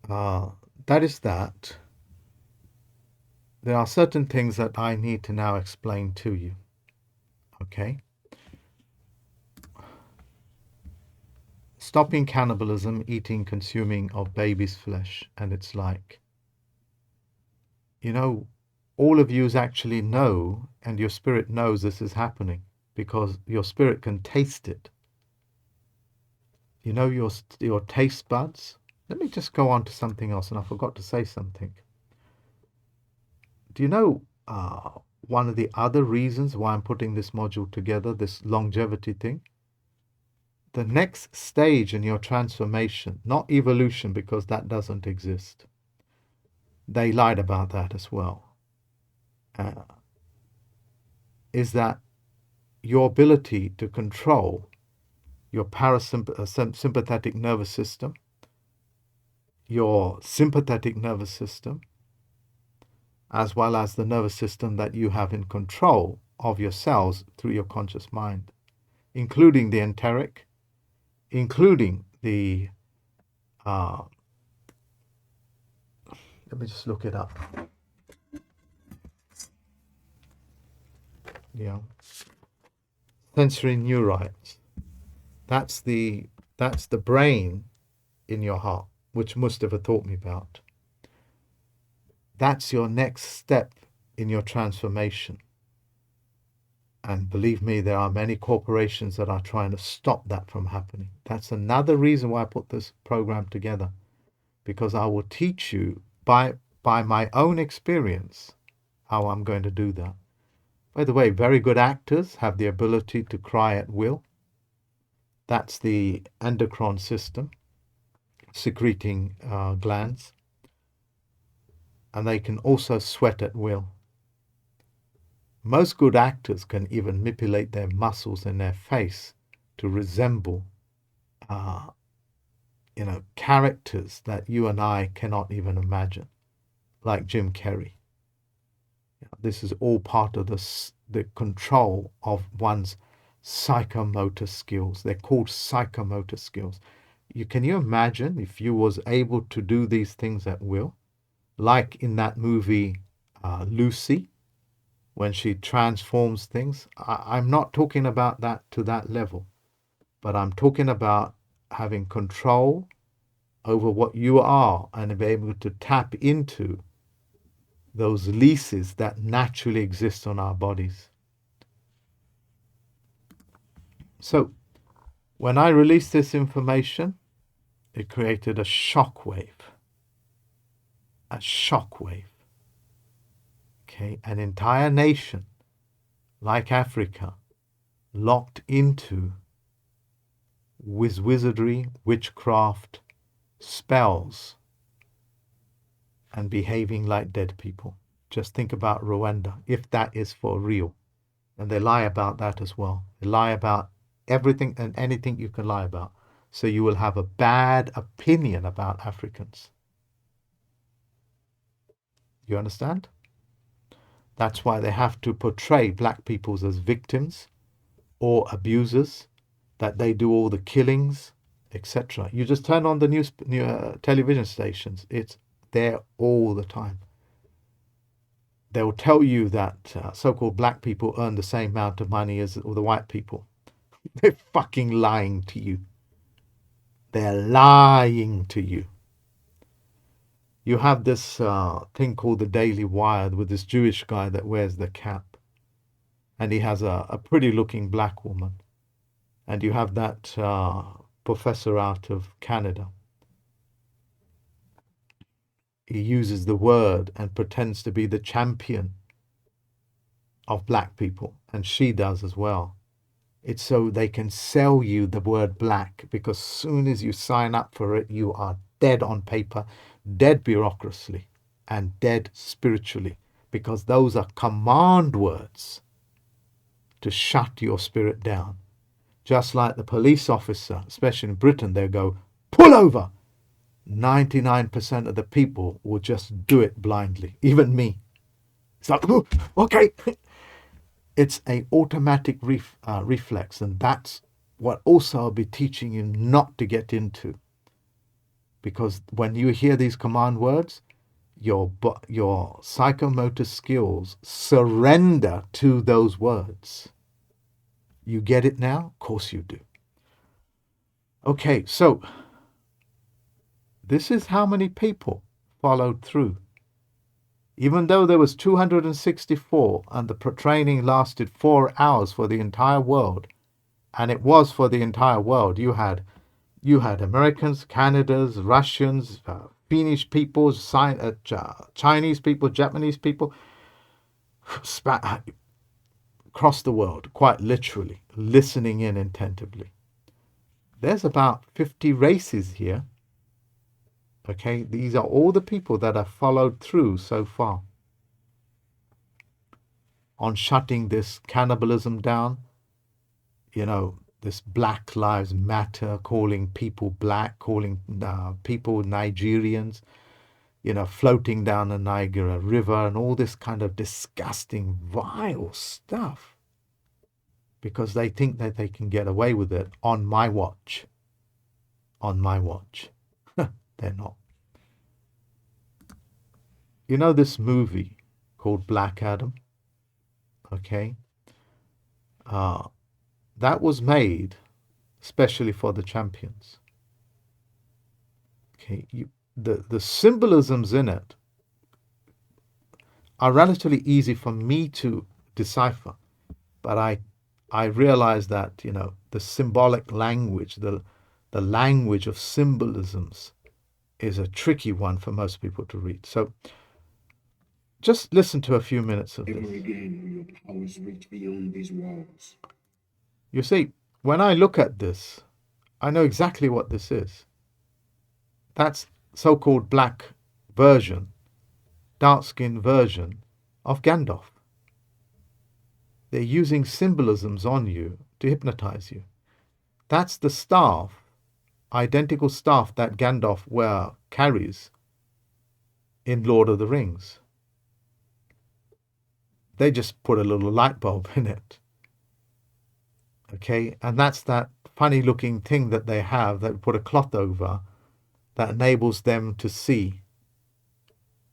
that is that. There are certain things that I need to now explain to you. Okay? Stopping cannibalism, eating, consuming of baby's flesh, and it's like, you know, all of you actually know, and your spirit knows this is happening because your spirit can taste it. You know, your taste buds. Let me just go on to something else, and I forgot to say something. Do you know one of the other reasons why I'm putting this module together, this longevity thing? The next stage in your transformation, not evolution because that doesn't exist. They lied about that as well. Is that your ability to control your parasympathetic nervous system, your sympathetic nervous system, as well as the nervous system that you have in control of your cells through your conscious mind, including the enteric, including the, let me just look it up. Yeah. Sensory neurites. That's the brain in your heart, which Mustafa taught me about. That's your next step in your transformation. And believe me, there are many corporations that are trying to stop that from happening. That's another reason why I put this program together, because I will teach you by my own experience how I'm going to do that. By the way, very good actors have the ability to cry at will. That's the endocrine system secreting glands. And they can also sweat at will. Most good actors can even manipulate their muscles in their face to resemble, characters that you and I cannot even imagine, like Jim Carrey. This is all part of the control of one's psychomotor skills. They're called psychomotor skills. Can you imagine if you was able to do these things at will? Like in that movie, Lucy, when she transforms things. I'm not talking about that to that level, but I'm talking about having control over what you are and be able to tap into those leases that naturally exist on our bodies. So when I released this information, it created a shockwave. A shockwave. Okay, an entire nation like Africa locked into wizardry, witchcraft, spells, and behaving like dead people. Just think about Rwanda, if that is for real. And they lie about that as well. They lie about everything and anything you can lie about. So you will have a bad opinion about Africans. You understand? That's why they have to portray black peoples as victims or abusers, that they do all the killings, etc. You just turn on the new television stations. It's there all the time. They'll tell you that so-called black people earn the same amount of money as the white people. They're fucking lying to you. They're lying to you. You have this thing called the Daily Wire with this Jewish guy that wears the cap. And he has a pretty looking black woman. And you have that professor out of Canada. He uses the word and pretends to be the champion of black people. And she does as well. It's so they can sell you the word black, because as soon as you sign up for it, you are dead on paper, dead bureaucracy, and dead spiritually, because those are command words to shut your spirit down. Just like the police officer, especially in Britain, they go, pull over. 99% of the people will just do it blindly, even me. It's like, oh, okay. It's an automatic reflex, and that's what also I'll be teaching you not to get into. Because when you hear these command words, your psychomotor skills surrender to those words. You get it now? Of course you do. Okay, so this is how many people followed through. Even though there was 264 and the training lasted 4 hours for the entire world, and it was for the entire world, you had Americans, Canadians, Russians, Finnish people, Chinese people, Japanese people, across the world, quite literally, listening in attentively. There's about 50 races here. Okay, these are all the people that have followed through so far on shutting this cannibalism down, this Black Lives Matter, calling people black, calling people Nigerians, floating down the Niagara River and all this kind of disgusting, vile stuff, because they think that they can get away with it on my watch. On my watch. They're not. You know this movie called Black Adam? Okay. That was made especially for the champions. Okay. The symbolisms in it are relatively easy for me to decipher, but I realize that, the symbolic language, the language of symbolisms is a tricky one for most people to read. So just listen to a few minutes of this. Never again will your powers reach beyond these walls. You see, when I look at this, I know exactly what this is. That's so-called black version, dark-skinned version of Gandalf. They're using symbolisms on you to hypnotize you. That's the staff, identical staff that Gandalf carries in Lord of the Rings. They just put a little light bulb in it. Okay, and that's that funny looking thing that they have that put a cloth over that enables them to see.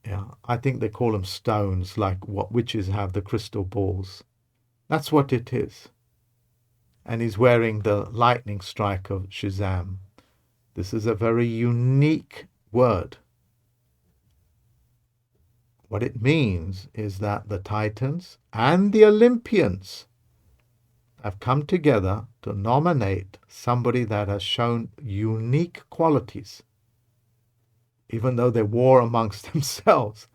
Yeah, I think they call them stones, like what witches have, the crystal balls. That's what it is. And he's wearing the lightning strike of Shazam. This is a very unique word. What it means is that the Titans and the Olympians have come together to nominate somebody that has shown unique qualities, even though they war amongst themselves,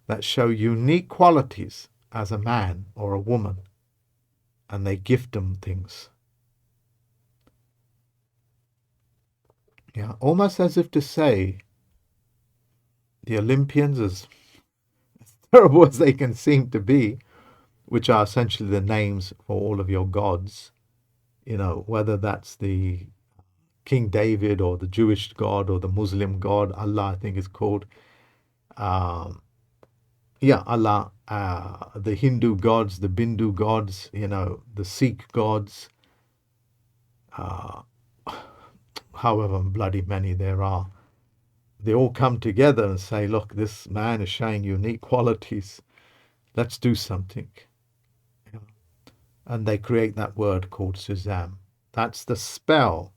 that show unique qualities as a man or a woman, and they gift them things. Yeah, almost as if to say, the Olympians, as terrible as they can seem to be, which are essentially the names for all of your gods, whether that's the King David or the Jewish God or the Muslim God, Allah I think is called. Allah, the Hindu gods, the Bindu gods, the Sikh gods, however bloody many there are. They all come together and say, look, this man is showing unique qualities. Let's do something. And they create that word called Shazam. That's the spell,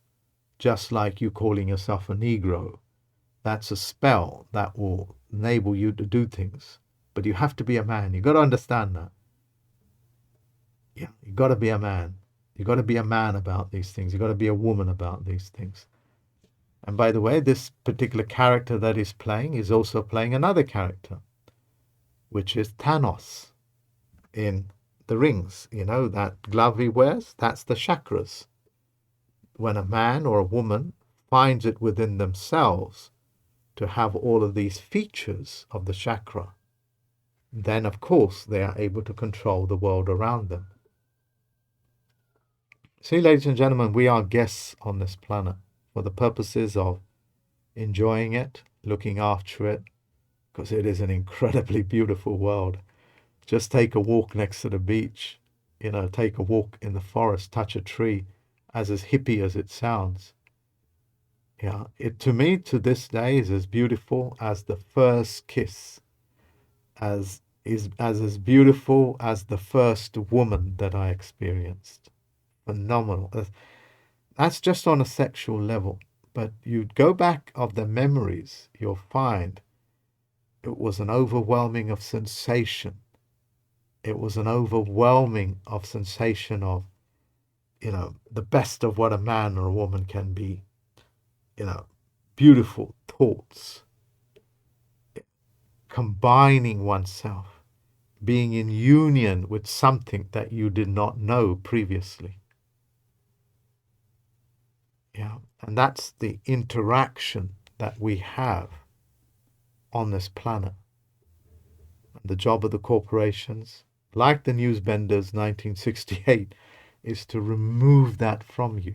just like you calling yourself a Negro. That's a spell that will enable you to do things. But you have to be a man. You've got to understand that. Yeah, you've got to be a man. You've got to be a man about these things. You've got to be a woman about these things. And by the way, this particular character that he's playing is also playing another character, which is Thanos in the rings. That glove he wears, that's the chakras. When a man or a woman finds it within themselves to have all of these features of the chakra, then of course they are able to control the world around them. See, ladies and gentlemen, we are guests on this planet for the purposes of enjoying it, looking after it, because it is an incredibly beautiful world. Just take a walk next to the beach, take a walk in the forest, touch a tree, as hippie as it sounds. Yeah, it to me to this day is as beautiful as the first kiss, as beautiful as the first woman that I experienced. Phenomenal. That's just on a sexual level. But you go back of the memories, you'll find it was an overwhelming of sensation. It was an overwhelming of sensation of, the best of what a man or a woman can be. Beautiful thoughts, combining oneself, being in union with something that you did not know previously. Yeah, and that's the interaction that we have on this planet. And the job of the corporations, like the newsbenders 1968, is to remove that from you.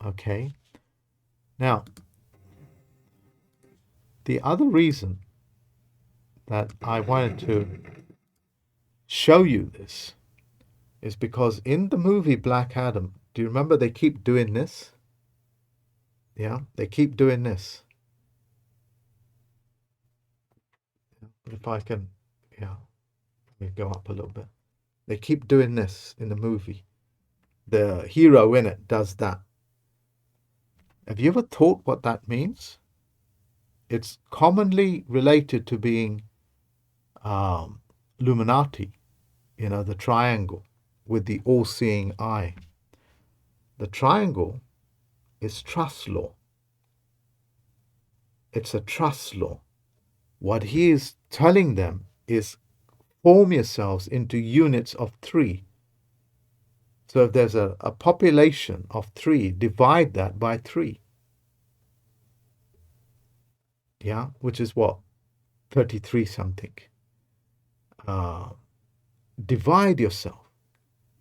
Okay? Now, the other reason that I wanted to show you this is because in the movie Black Adam, do you remember they keep doing this? Yeah, they keep doing this. If I can, let me go up a little bit. They keep doing this in the movie. The hero in it does that. Have you ever thought what that means? It's commonly related to being Illuminati, the triangle with the all-seeing eye. The triangle is trust law. It's a trust law. What he is telling them is form yourselves into units of 3. So if there's a population of 3, divide that by 3. Yeah, which is what? 33 something. Divide yourself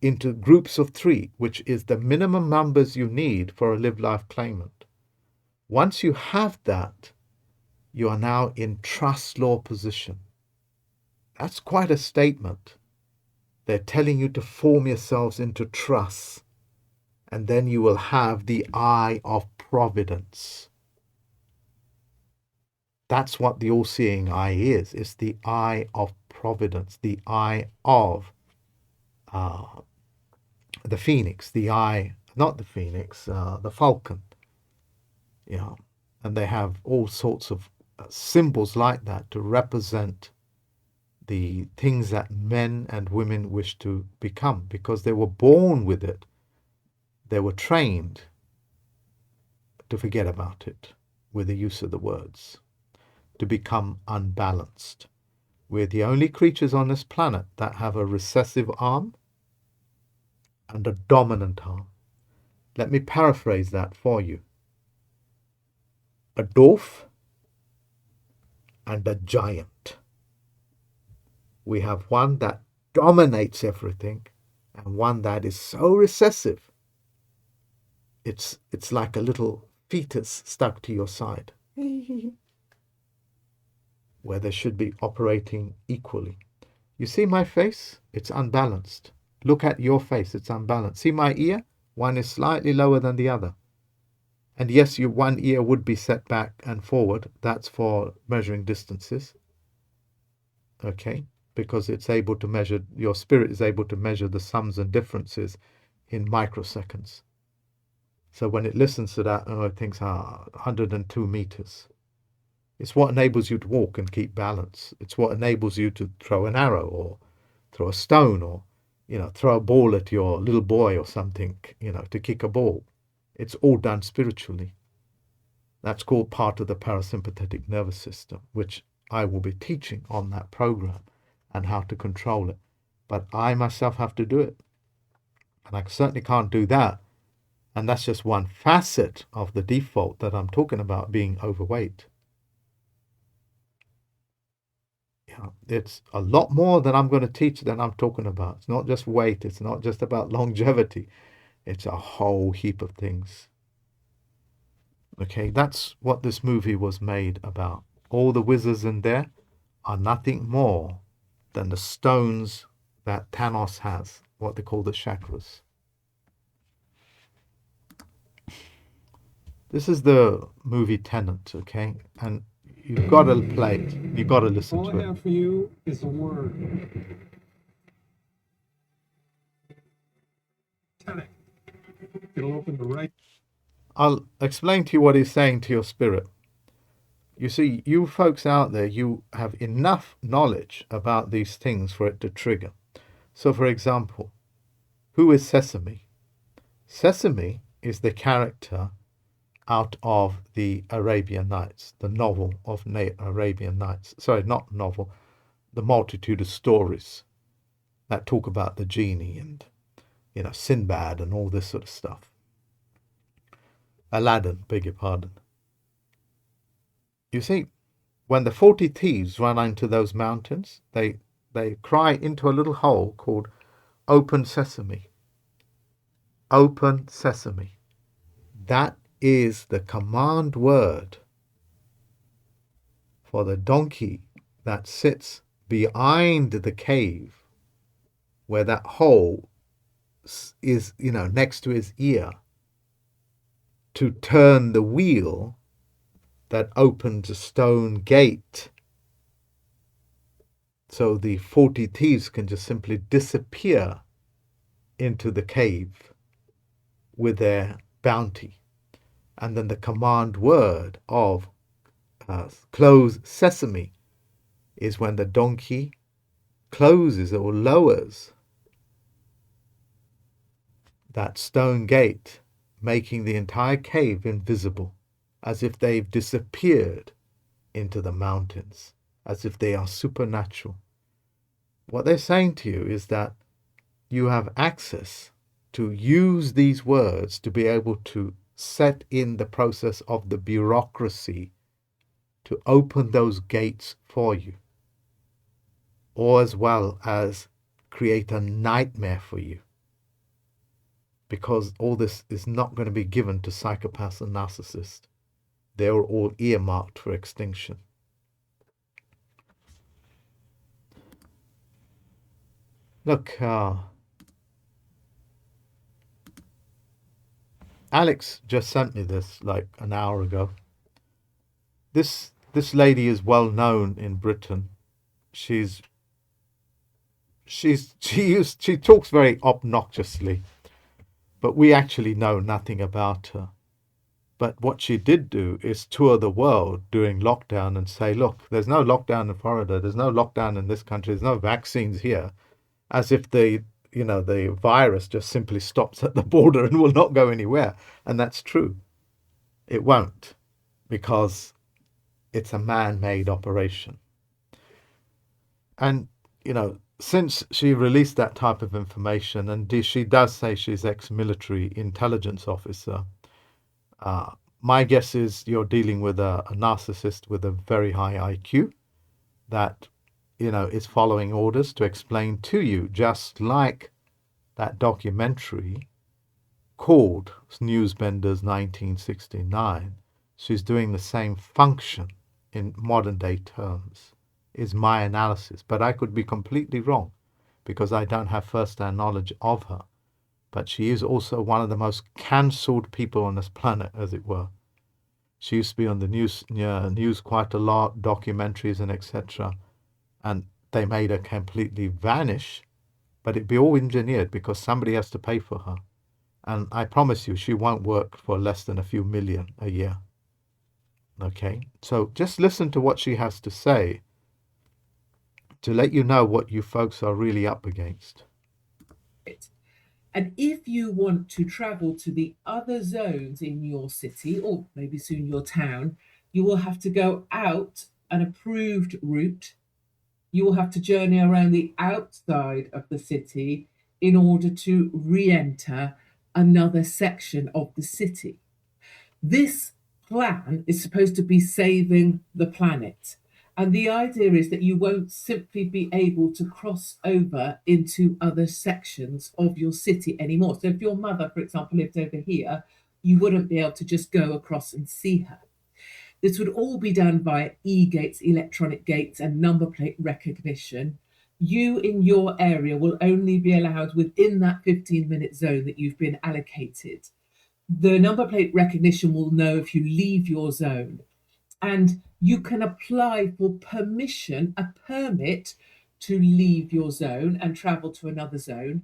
into groups of 3, which is the minimum numbers you need for a live life claimant. Once you have that, you are now in trust law position. That's quite a statement. They're telling you to form yourselves into trusts, and then you will have the eye of providence. That's what the all-seeing eye is. It's the eye of providence, the eye of the phoenix, the eye, not the phoenix, the falcon. Yeah, and they have all sorts of symbols like that to represent the things that men and women wish to become, because they were born with it. They were trained to forget about it with the use of the words, to become unbalanced. We're the only creatures on this planet that have a recessive arm and a dominant arm. Let me paraphrase that for you. A dwarf and a giant. We have one that dominates everything and one that is so recessive. It's like a little fetus stuck to your side, where they should be operating equally. You see my face? It's unbalanced. Look at your face, it's unbalanced. See my ear? One is slightly lower than the other. And yes, your one ear would be set back and forward. That's for measuring distances. Okay? Because it's able to measure, your spirit is able to measure the sums and differences in microseconds. So when it listens to that, it thinks, 102 meters. It's what enables you to walk and keep balance. It's what enables you to throw an arrow or throw a stone or, throw a ball at your little boy or something, to kick a ball. It's all done spiritually. That's called part of the parasympathetic nervous system, which I will be teaching on that program and how to control it. But I myself have to do it. And I certainly can't do that And that's just one facet of the default that I'm talking about, being overweight. Yeah, it's a lot more that I'm going to teach than I'm talking about. It's not just weight. It's not just about longevity. It's a whole heap of things. Okay, that's what this movie was made about. All the wizards in there are nothing more than the stones that Thanos has, what they call the chakras. This is the movie Tenet, okay? And you've got to play it. You've got to listen All to I it. have for you is a word. Tenet. It'll open the right. I'll explain to you what he's saying to your spirit. You see, you folks out there, you have enough knowledge about these things for it to trigger. So, for example, who is Sesame? Sesame is the character out of the Arabian Nights, the novel of Arabian Nights. Sorry, not novel, the multitude of stories that talk about the genie and, Sinbad and all this sort of stuff. Aladdin, beg your pardon. You see, when the 40 thieves run into those mountains, they cry into a little hole called Open Sesame. Open Sesame. That is the command word for the donkey that sits behind the cave where that hole is, next to his ear, to turn the wheel that opens a stone gate so the 40 thieves can just simply disappear into the cave with their bounty. And then the command word of close sesame is when the donkey closes or lowers that stone gate, making the entire cave invisible, as if they've disappeared into the mountains, as if they are supernatural. What they're saying to you is that you have access to use these words to be able to set in the process of the bureaucracy to open those gates for you, or as well as create a nightmare for you, because all this is not going to be given to psychopaths and narcissists. They're all earmarked for extinction. Look, Alex just sent me this like an hour ago. This lady is well known in Britain. She talks very obnoxiously, but we actually know nothing about her. But what she did do is tour the world during lockdown and say, look, there's no lockdown in Florida, there's no lockdown in this country, there's no vaccines here, as if the virus just simply stops at the border and will not go anywhere. And that's true. It won't, because it's a man-made operation. And, since she released that type of information, and she does say she's ex-military intelligence officer, my guess is you're dealing with a narcissist with a very high IQ that, is following orders to explain to you, just like that documentary called Newsbenders 1969. She's doing the same function in modern day terms, is my analysis. But I could be completely wrong because I don't have first-hand knowledge of her. But she is also one of the most cancelled people on this planet, as it were. She used to be on the news quite a lot, documentaries and etc. And they made her completely vanish, but it'd be all engineered because somebody has to pay for her. And I promise you, she won't work for less than a few million a year. Okay? So just listen to what she has to say to let you know what you folks are really up against. And if you want to travel to the other zones in your city, or maybe soon your town, you will have to go out an approved route. You will have to journey around the outside of the city in order to re-enter another section of the city. This plan is supposed to be saving the planet. And the idea is that you won't simply be able to cross over into other sections of your city anymore. So if your mother, for example, lived over here, you wouldn't be able to just go across and see her. This would all be done via e-gates, electronic gates, and number plate recognition. You in your area will only be allowed within that 15-minute zone that you've been allocated. The number plate recognition will know if you leave your zone. And you can apply for permission, a permit to leave your zone and travel to another zone.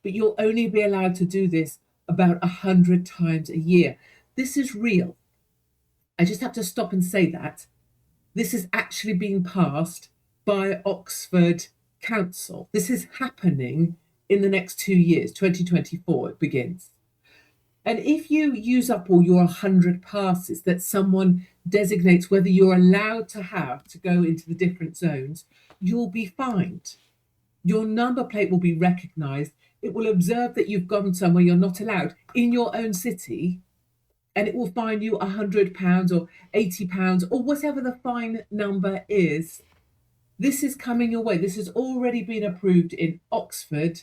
But you'll only be allowed to do this about 100 times a year. This is real. I just have to stop and say that. This is actually being passed by Oxford Council. This is happening in the next 2 years, 2024 it begins. And if you use up all your 100 passes that someone designates whether you're allowed to have to go into the different zones, you'll be fined. Your number plate will be recognised. It will observe that you've gone somewhere you're not allowed in your own city, and it will fine you £100 or £80 or whatever the fine number is. This is coming your way. This has already been approved in Oxford,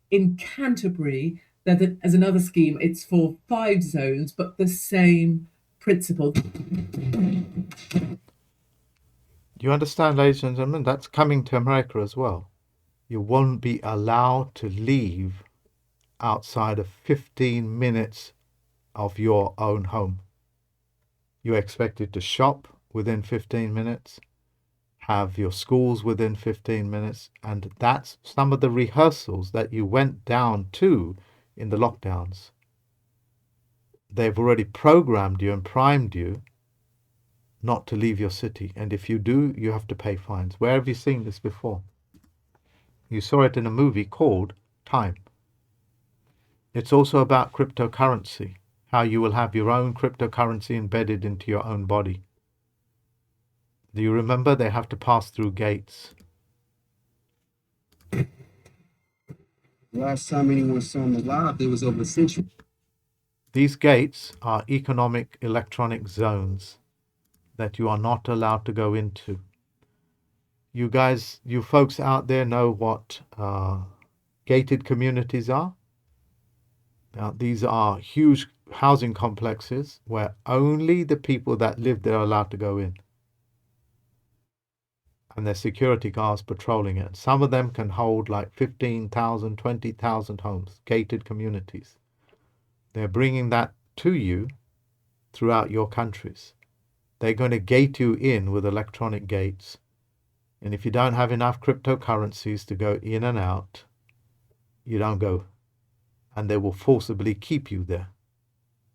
in Canterbury. As another scheme, it's for 5 zones, but the same principle. You understand, ladies and gentlemen, that's coming to America as well. You won't be allowed to leave outside of 15 minutes of your own home. You're expected to shop within 15 minutes, have your schools within 15 minutes, and that's some of the rehearsals that you went down to in the lockdowns. They've already programmed you and primed you not to leave your city, and if you do, you have to pay fines. Where have you seen this before? You saw it in a movie called Time. It's also about cryptocurrency, how you will have your own cryptocurrency embedded into your own body. Do you remember? They have to pass through gates. Last time anyone saw them alive, there was over a century. These gates are economic electronic zones that you are not allowed to go into. You guys, you folks out there know what gated communities are? Now, these are huge housing complexes where only the people that live there are allowed to go in. And there's security guards patrolling it. Some of them can hold like 15,000, 20,000 homes, gated communities. They're bringing that to you throughout your countries. They're going to gate you in with electronic gates. And if you don't have enough cryptocurrencies to go in and out, you don't go. And they will forcibly keep you there.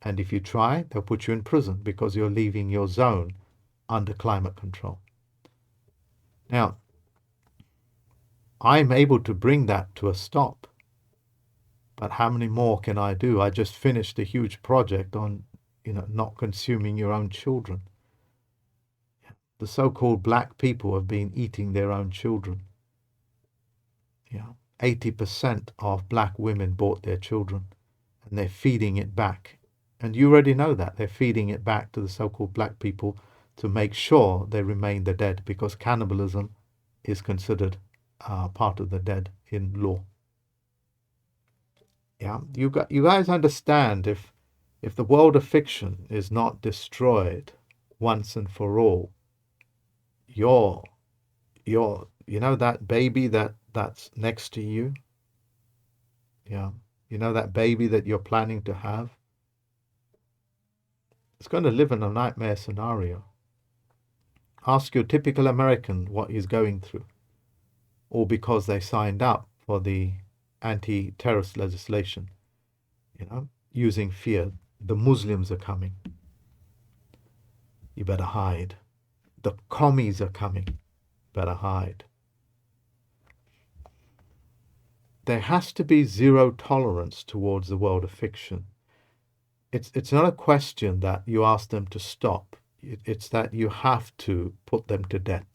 And if you try, they'll put you in prison because you're leaving your zone under climate control. Now, I'm able to bring that to a stop. But how many more can I do? I just finished a huge project on, not consuming your own children. The so-called black people have been eating their own children. 80% of black women bought their children, and they're feeding it back. And you already know that. They're feeding it back to the so-called black people to make sure they remain the dead, because cannibalism is considered part of the dead in law. You guys understand, if the world of fiction is not destroyed once and for all, you know that baby that's next to you? You know that baby that you're planning to have? It's going to live in a nightmare scenario. Ask your typical American what he's going through. Or because they signed up for the anti-terrorist legislation, using fear. The Muslims are coming. You better hide. The commies are coming. Better hide. There has to be zero tolerance towards the world of fiction. It's not a question that you ask them to stop. It's that you have to put them to death.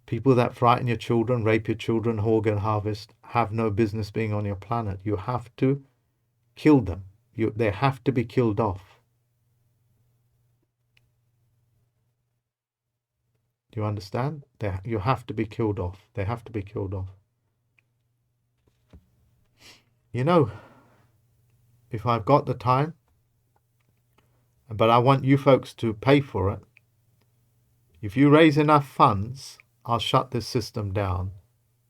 People that frighten your children, rape your children, hog and harvest, have no business being on your planet. You have to kill them. They have to be killed off. Do you understand? You have to be killed off. They have to be killed off. You know, if I've got the time, but I want you folks to pay for it, if you raise enough funds, I'll shut this system down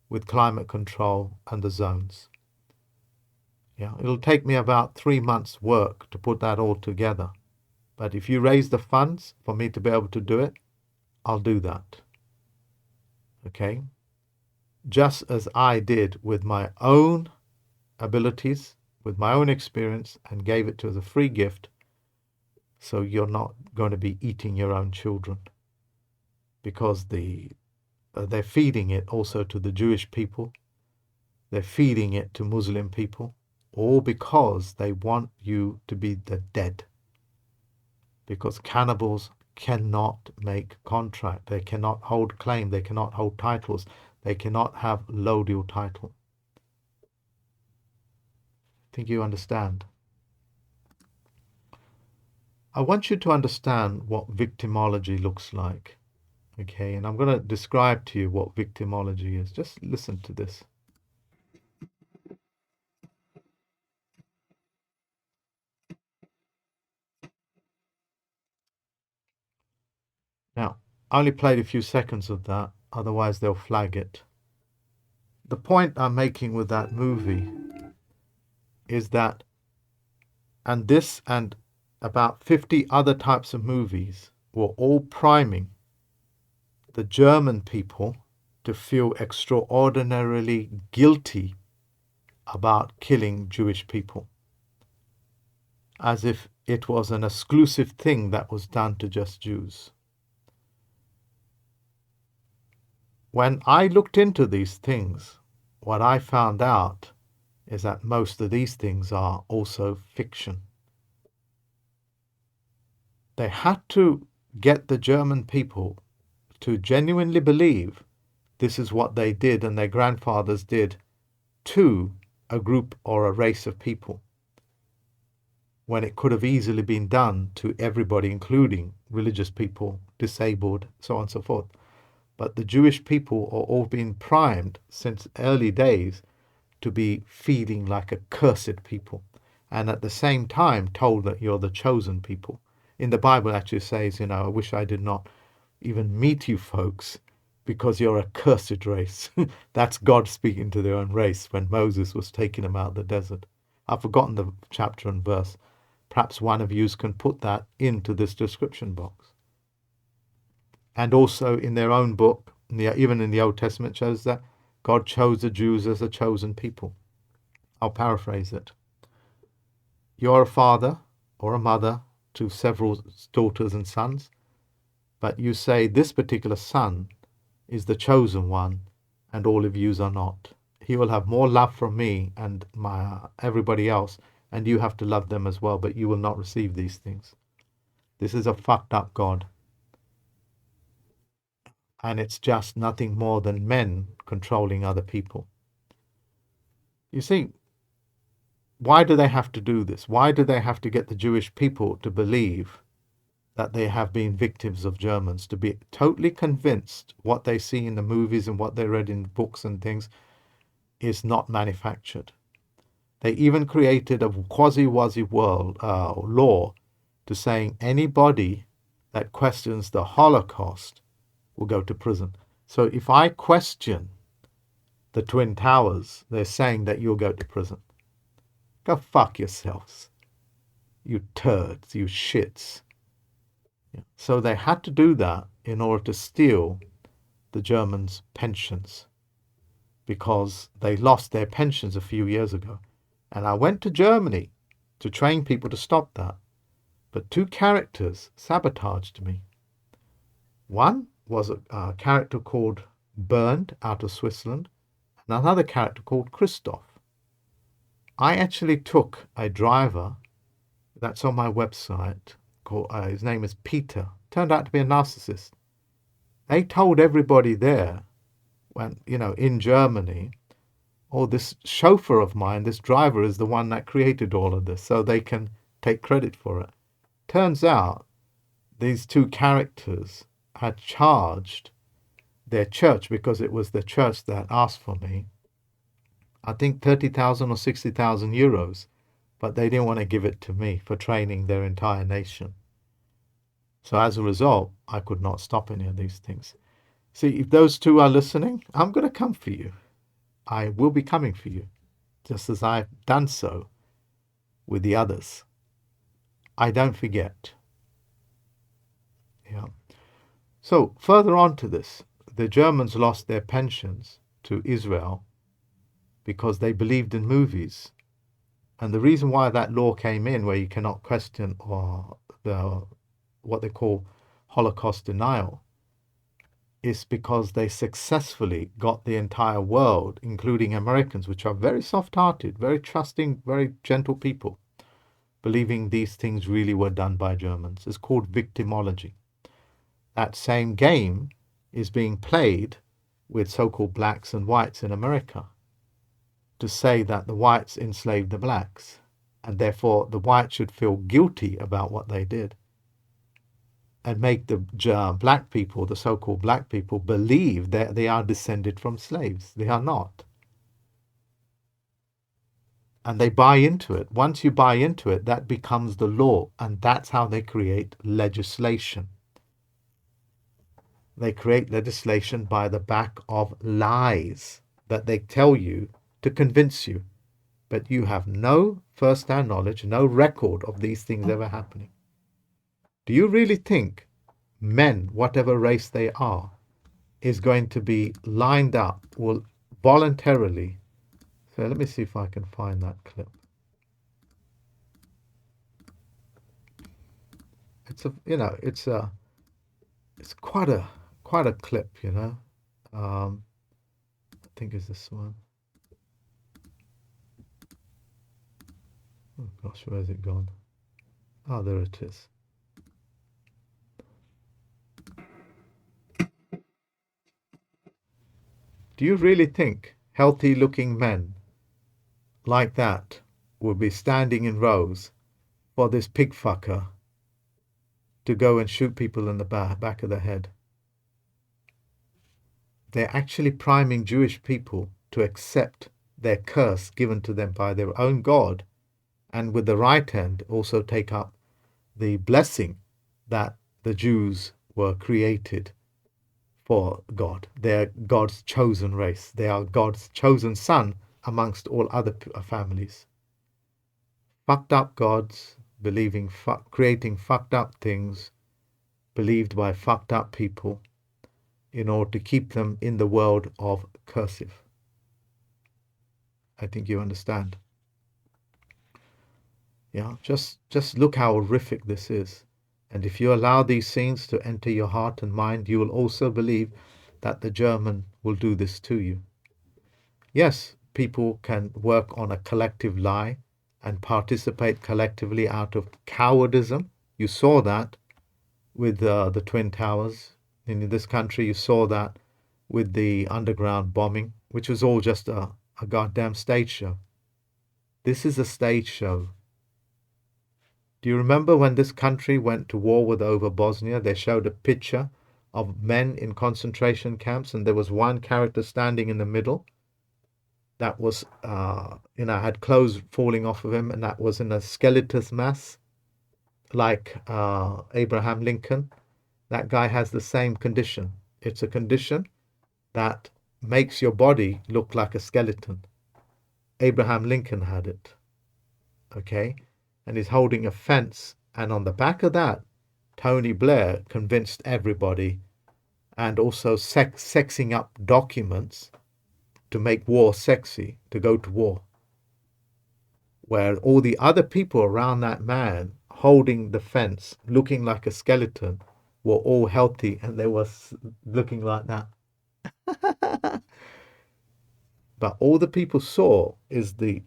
with climate control and the zones. Yeah, it'll take me about 3 months' work to put that all together. But if you raise the funds for me to be able to do it, I'll do that. Okay? Just as I did with my own abilities, with my own experience, and gave it to as a free gift, so you're not going to be eating your own children. Because they're feeding it also to the Jewish people. They're feeding it to Muslim people. All because they want you to be the dead. Because cannibals cannot make contract. They cannot hold claim. They cannot hold titles. They cannot have lodial title. I think you understand. I want you to understand what victimology looks like. Okay, and I'm going to describe to you what victimology is. Just listen to this. Now, I only played a few seconds of that, otherwise they'll flag it. The point I'm making with that movie is that, and this and about 50 other types of movies were all priming the German people to feel extraordinarily guilty about killing Jewish people, as if it was an exclusive thing that was done to just Jews. When I looked into these things, what I found out is that most of these things are also fiction. They had to get the German people to genuinely believe this is what they did and their grandfathers did to a group or a race of people, when it could have easily been done to everybody, including religious people, disabled, so on and so forth. But the Jewish people are all being primed since early days to be feeling like a cursed people, and at the same time told that you're the chosen people. In the Bible actually says, I wish I did not even meet you folks because you're a cursed race. That's God speaking to their own race when Moses was taking them out of the desert. I've forgotten the chapter and verse. Perhaps one of you can put that into this description box. And also in their own book, even in the Old Testament, shows that God chose the Jews as a chosen people. I'll paraphrase it. You're a father or a mother to several daughters and sons, but you say this particular son is the chosen one and all of yous are not. He will have more love from me and everybody else, and you have to love them as well, but you will not receive these things. This is a fucked up God. And it's just nothing more than men controlling other people. You see, why do they have to do this? Why do they have to get the Jewish people to believe that they have been victims of Germans, to be totally convinced what they see in the movies and what they read in books and things is not manufactured? They even created a quasi-wazi law to saying anybody that questions the Holocaust will go to prison. So if I question the Twin Towers, they're saying that you'll go to prison. Go fuck yourselves, you turds, you shits. So they had to do that in order to steal the Germans' pensions, because they lost their pensions a few years ago. And I went to Germany to train people to stop that. But two characters sabotaged me. One was a character called Bernd out of Switzerland, and another character called Christoph. I actually took a driver that's on my website, his name is Peter, turned out to be a narcissist. They told everybody there, when, in Germany, oh, this chauffeur of mine, this driver is the one that created all of this, so they can take credit for it. Turns out these two characters had charged their church, because it was the church that asked for me, I think 30,000 or 60,000 euros, but they didn't want to give it to me for training their entire nation. So as a result, I could not stop any of these things. See, if those two are listening, I'm going to come for you. I will be coming for you, just as I've done so with the others. I don't forget. Yeah. So further on to this, the Germans lost their pensions to Israel because they believed in movies. And the reason why that law came in, where you cannot question what they call Holocaust denial, is because they successfully got the entire world, including Americans, which are very soft-hearted, very trusting, very gentle people, believing these things really were done by Germans. It's called victimology. That same game is being played with so-called blacks and whites in America, to say that the whites enslaved the blacks, and therefore the whites should feel guilty about what they did, and make the black people, the so-called black people, believe that they are descended from slaves. They are not. And they buy into it. Once you buy into it, that becomes the law, and that's how they create legislation. They create legislation by the back of lies that they tell you to convince you. But you have no first-hand knowledge, no record of these things ever happening. Do you really think men, whatever race they are, is going to be lined up, will voluntarily? So let me see if I can find that clip. It's quite a clip, I think it's this one. Oh gosh, where's it gone? Oh, there it is. Do you really think healthy-looking men like that will be standing in rows for this pig fucker to go and shoot people in the back of the head? They're actually priming Jewish people to accept their curse given to them by their own God, and with the right hand also take up the blessing that the Jews were created for God. They're God's chosen race. They are God's chosen son amongst all other families. Fucked up gods, creating fucked up things, believed by fucked up people, in order to keep them in the world of cursive. I think you understand. Yeah, just look how horrific this is. And if you allow these scenes to enter your heart and mind, you will also believe that the German will do this to you. Yes, people can work on a collective lie and participate collectively out of cowardism. You saw that with the Twin Towers. In this country, you saw that with the underground bombing, which was all just a goddamn stage show. This is a stage show. Do you remember when this country went to war over Bosnia? They showed a picture of men in concentration camps, and there was one character standing in the middle that was, had clothes falling off of him, and that was in a skeleton's mass, like Abraham Lincoln. That guy has the same condition. It's a condition that makes your body look like a skeleton. Abraham Lincoln had it. Okay? And he's holding a fence. And on the back of that, Tony Blair convinced everybody, and also sexing up documents to make war sexy, to go to war. Where all the other people around that man holding the fence, looking like a skeleton, were all healthy, and they were looking like that. But all the people saw is the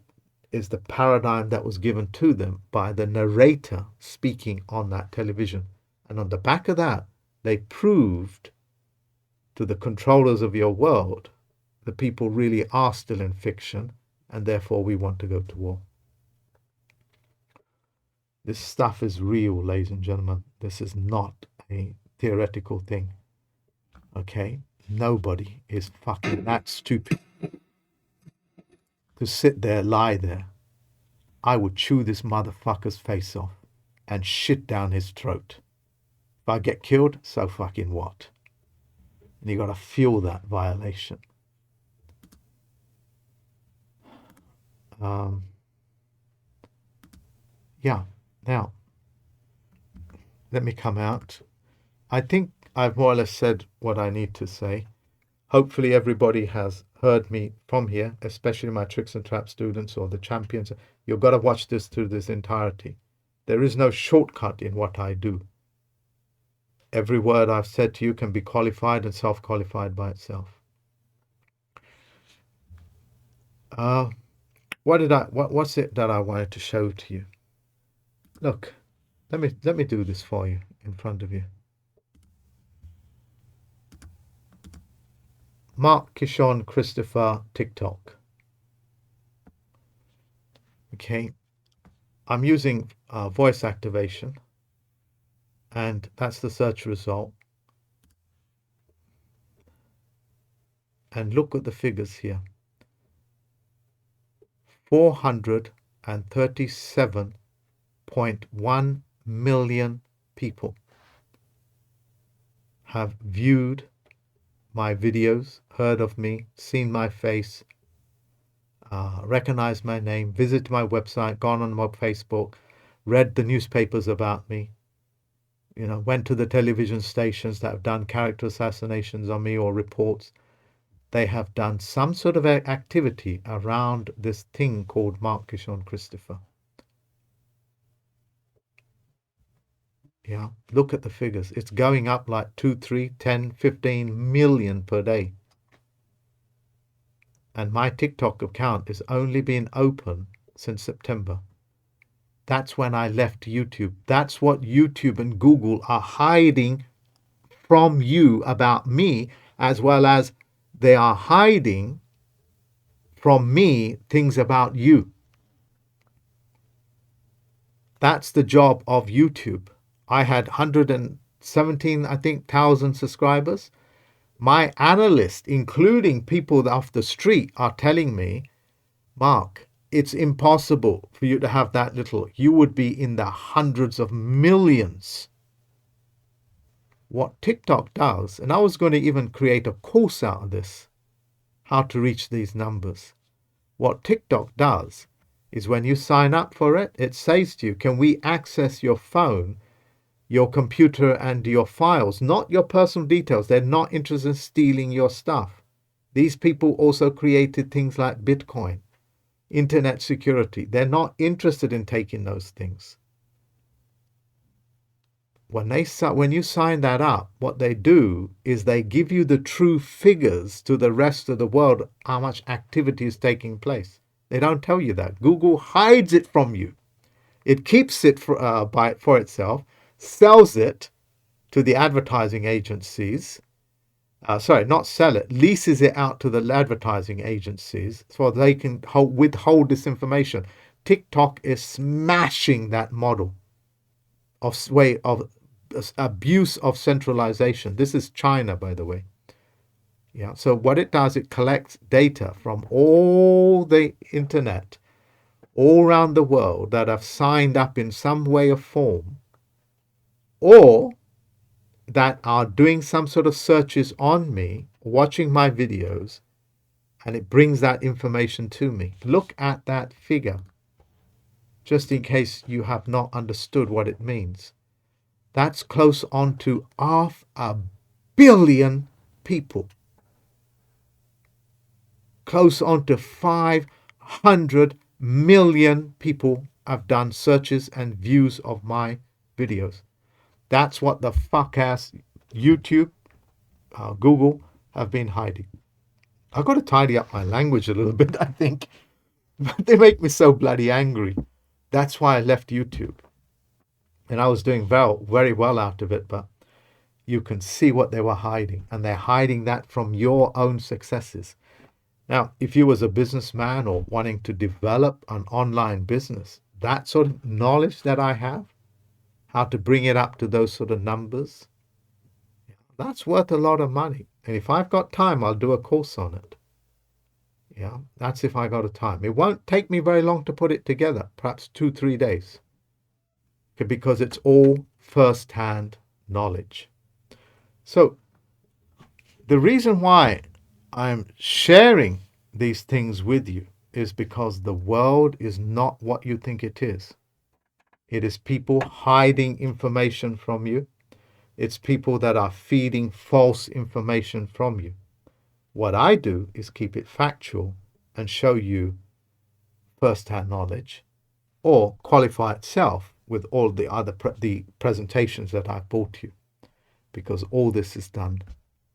paradigm that was given to them by the narrator speaking on that television. And on the back of that, they proved to the controllers of your world, the people really are still in fiction, and therefore we want to go to war. This stuff is real, ladies and gentlemen. This is not a theoretical thing. Okay? Nobody is fucking that stupid to sit there, lie there. I would chew this motherfucker's face off and shit down his throat. If I get killed, so fucking what? And you got to feel that violation. Yeah. Now, let me come out. I think I've more or less said what I need to say. Hopefully everybody has heard me from here, especially my Tricks and Traps students or the champions. You've got to watch this through this entirety. There is no shortcut in what I do. Every word I've said to you can be qualified and self-qualified by itself. What's it that I wanted to show to you? Look, let me do this for you in front of you. Mark-kishon Christopher TikTok. Okay, I'm using voice activation, and that's the search result. And look at the figures here. 437.1 million people have viewed my videos, heard of me, seen my face, recognized my name, visited my website, gone on my Facebook, read the newspapers about me, went to the television stations that have done character assassinations on me or reports. They have done some sort of activity around this thing called Mark-kishon Christopher. Yeah, look at the figures. It's going up like 2, 3, 10, 15 million per day. And my TikTok account has only been open since September. That's when I left YouTube. That's what YouTube and Google are hiding from you about me, as well as they are hiding from me things about you. That's the job of YouTube. I had 117, I think, thousand subscribers. My analysts, including people off the street, are telling me, Mark, it's impossible for you to have that little. You would be in the hundreds of millions. What TikTok does, and I was going to even create a course out of this, how to reach these numbers. What TikTok does is when you sign up for it, it says to you, can we access your phone, your computer and your files, not your personal details. They're not interested in stealing your stuff. These people also created things like Bitcoin, internet security. They're not interested in taking those things. When you sign that up, what they do is they give you the true figures to the rest of the world, how much activity is taking place. They don't tell you that. Google hides it from you. It keeps it for itself, sells it to the advertising agencies. Not sell it, leases it out to the advertising agencies so they can withhold this information. TikTok is smashing that model of abuse of centralization. This is China, by the way. Yeah. So what it does, it collects data from all the internet all around the world that have signed up in some way or form, or that are doing some sort of searches on me, watching my videos, and it brings that information to me. Look at that figure, just in case you have not understood what it means. That's close on to 500 million people. Close on to 500 million people have done searches and views of my videos. That's what the fuck-ass YouTube, Google have been hiding. I've got to tidy up my language a little bit, I think. But they make me so bloody angry. That's why I left YouTube. And I was doing very well out of it. But you can see what they were hiding, and they're hiding that from your own successes. Now, if you was a businessman or wanting to develop an online business, that sort of knowledge that I have, how to bring it up to those sort of numbers, that's worth a lot of money. And if I've got time, I'll do a course on it. Yeah, that's if I got a time. It won't take me very long to put it together, perhaps 2-3 days, because it's all first-hand knowledge. So the reason why I'm sharing these things with you is because the world is not what you think it is. It is people hiding information from you. It's people that are feeding false information from you. What I do is keep it factual and show you first-hand knowledge, or qualify itself with all the other the presentations that I've brought you, because all this is done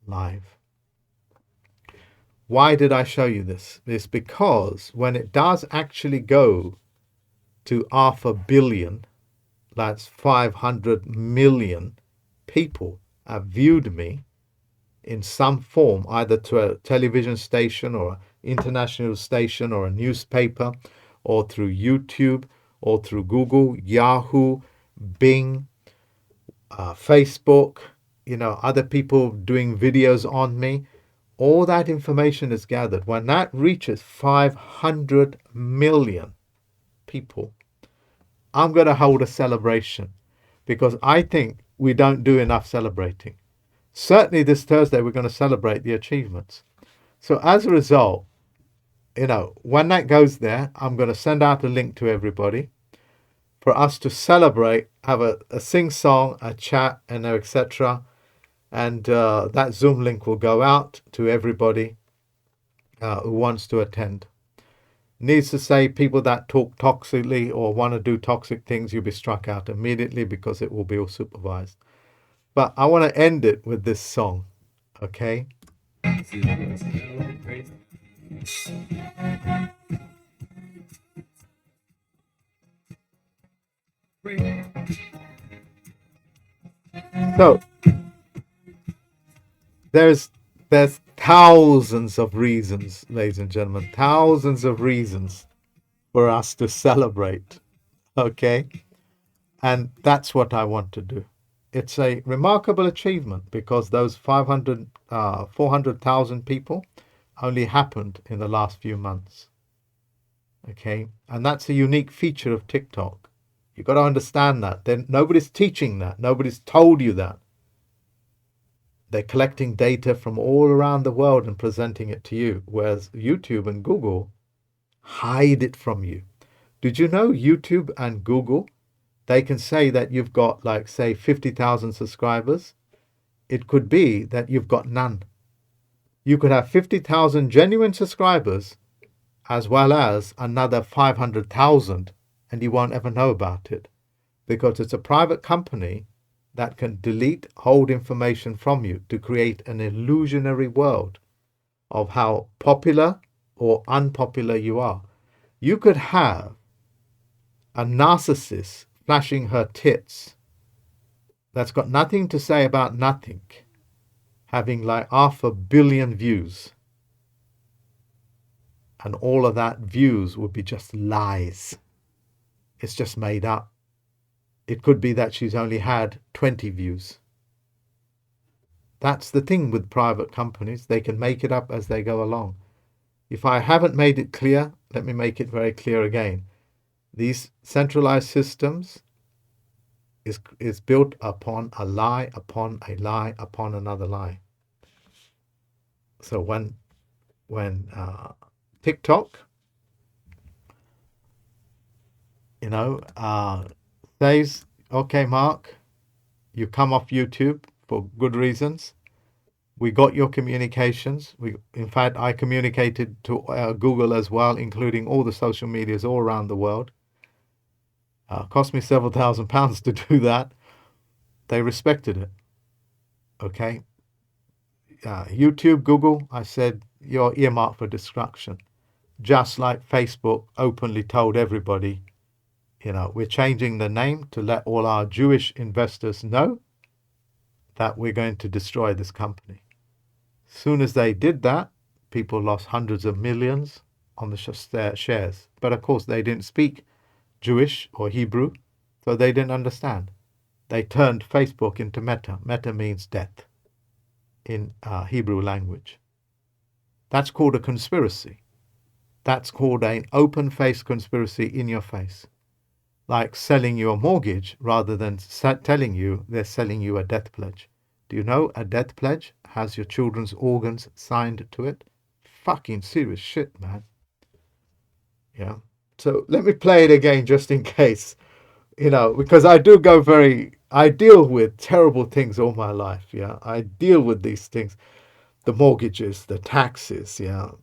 live. Why did I show you this? It's because when it does actually go to 500 million, that's 500 million people have viewed me in some form, either to a television station or an international station or a newspaper, or through YouTube, or through Google, Yahoo, Bing, Facebook, other people doing videos on me. All that information is gathered. When that reaches 500 million people, I'm going to hold a celebration, because I think we don't do enough celebrating. Certainly this Thursday, we're going to celebrate the achievements. So as a result, when that goes there, I'm going to send out a link to everybody for us to celebrate, have a sing-song, a chat, and etc. And that Zoom link will go out to everybody who wants to attend. Needs to say, people that talk toxically or want to do toxic things, you'll be struck out immediately, because it will be all supervised. But I want to end it with this song, okay? So there's thousands of reasons, ladies and gentlemen, thousands of reasons for us to celebrate, okay? And that's what I want to do. It's a remarkable achievement, because those 400,000 people only happened in the last few months. Okay, and that's a unique feature of TikTok. You've got to understand that. Then nobody's teaching that. Nobody's told you that. They're collecting data from all around the world and presenting it to you, whereas YouTube and Google hide it from you. Did you know YouTube and Google, they can say that you've got, like, say, 50,000 subscribers. It could be that you've got none. You could have 50,000 genuine subscribers as well as another 500,000, and you won't ever know about it, because it's a private company that can delete, hold information from you to create an illusionary world of how popular or unpopular you are. You could have a narcissist flashing her tits that's got nothing to say about nothing, having like 500 million views, and all of that views would be just lies. It's just made up. It could be that she's only had 20 views. That's the thing with private companies. They can make it up as they go along. If I haven't made it clear, let me make it very clear again. These centralized systems is built upon a lie, upon a lie, upon another lie. So when TikTok, says, okay, Mark, you come off YouTube for good reasons. We got your communications. In fact, I communicated to Google as well, including all the social medias all around the world. Cost me several £1,000s to do that. They respected it. Okay. YouTube, Google, I said, you're earmarked for destruction. Just like Facebook openly told everybody, we're changing the name to let all our Jewish investors know that we're going to destroy this company. Soon as they did that, people lost hundreds of millions on the shares. But of course, they didn't speak Jewish or Hebrew, so they didn't understand. They turned Facebook into Meta. Meta means death in Hebrew language. That's called a conspiracy. That's called an open-faced conspiracy in your face. Like selling you a mortgage rather than telling you they're selling you a death pledge. Do you know a death pledge has your children's organs signed to it? Fucking serious shit, man. Yeah. So let me play it again just in case, because I deal with terrible things all my life. Yeah. I deal with these things, the mortgages, the taxes, the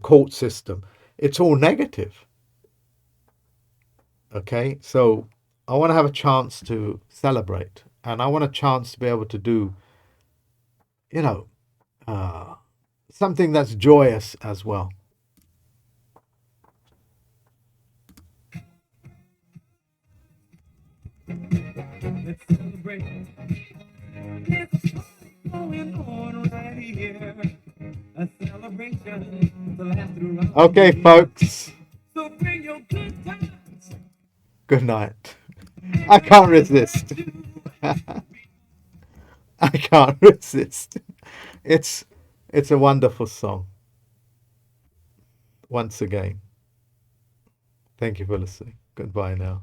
court system. It's all negative. Okay. So I want to have a chance to celebrate, and I want a chance to be able to do, something that's joyous as well. Let's celebrate. There's a party going on right here. A celebration to last throughout. Okay, the year. folks. So bring your good times. Good night. I can't resist. I can't resist. It's a wonderful song. Once again. Thank you for listening. Goodbye now.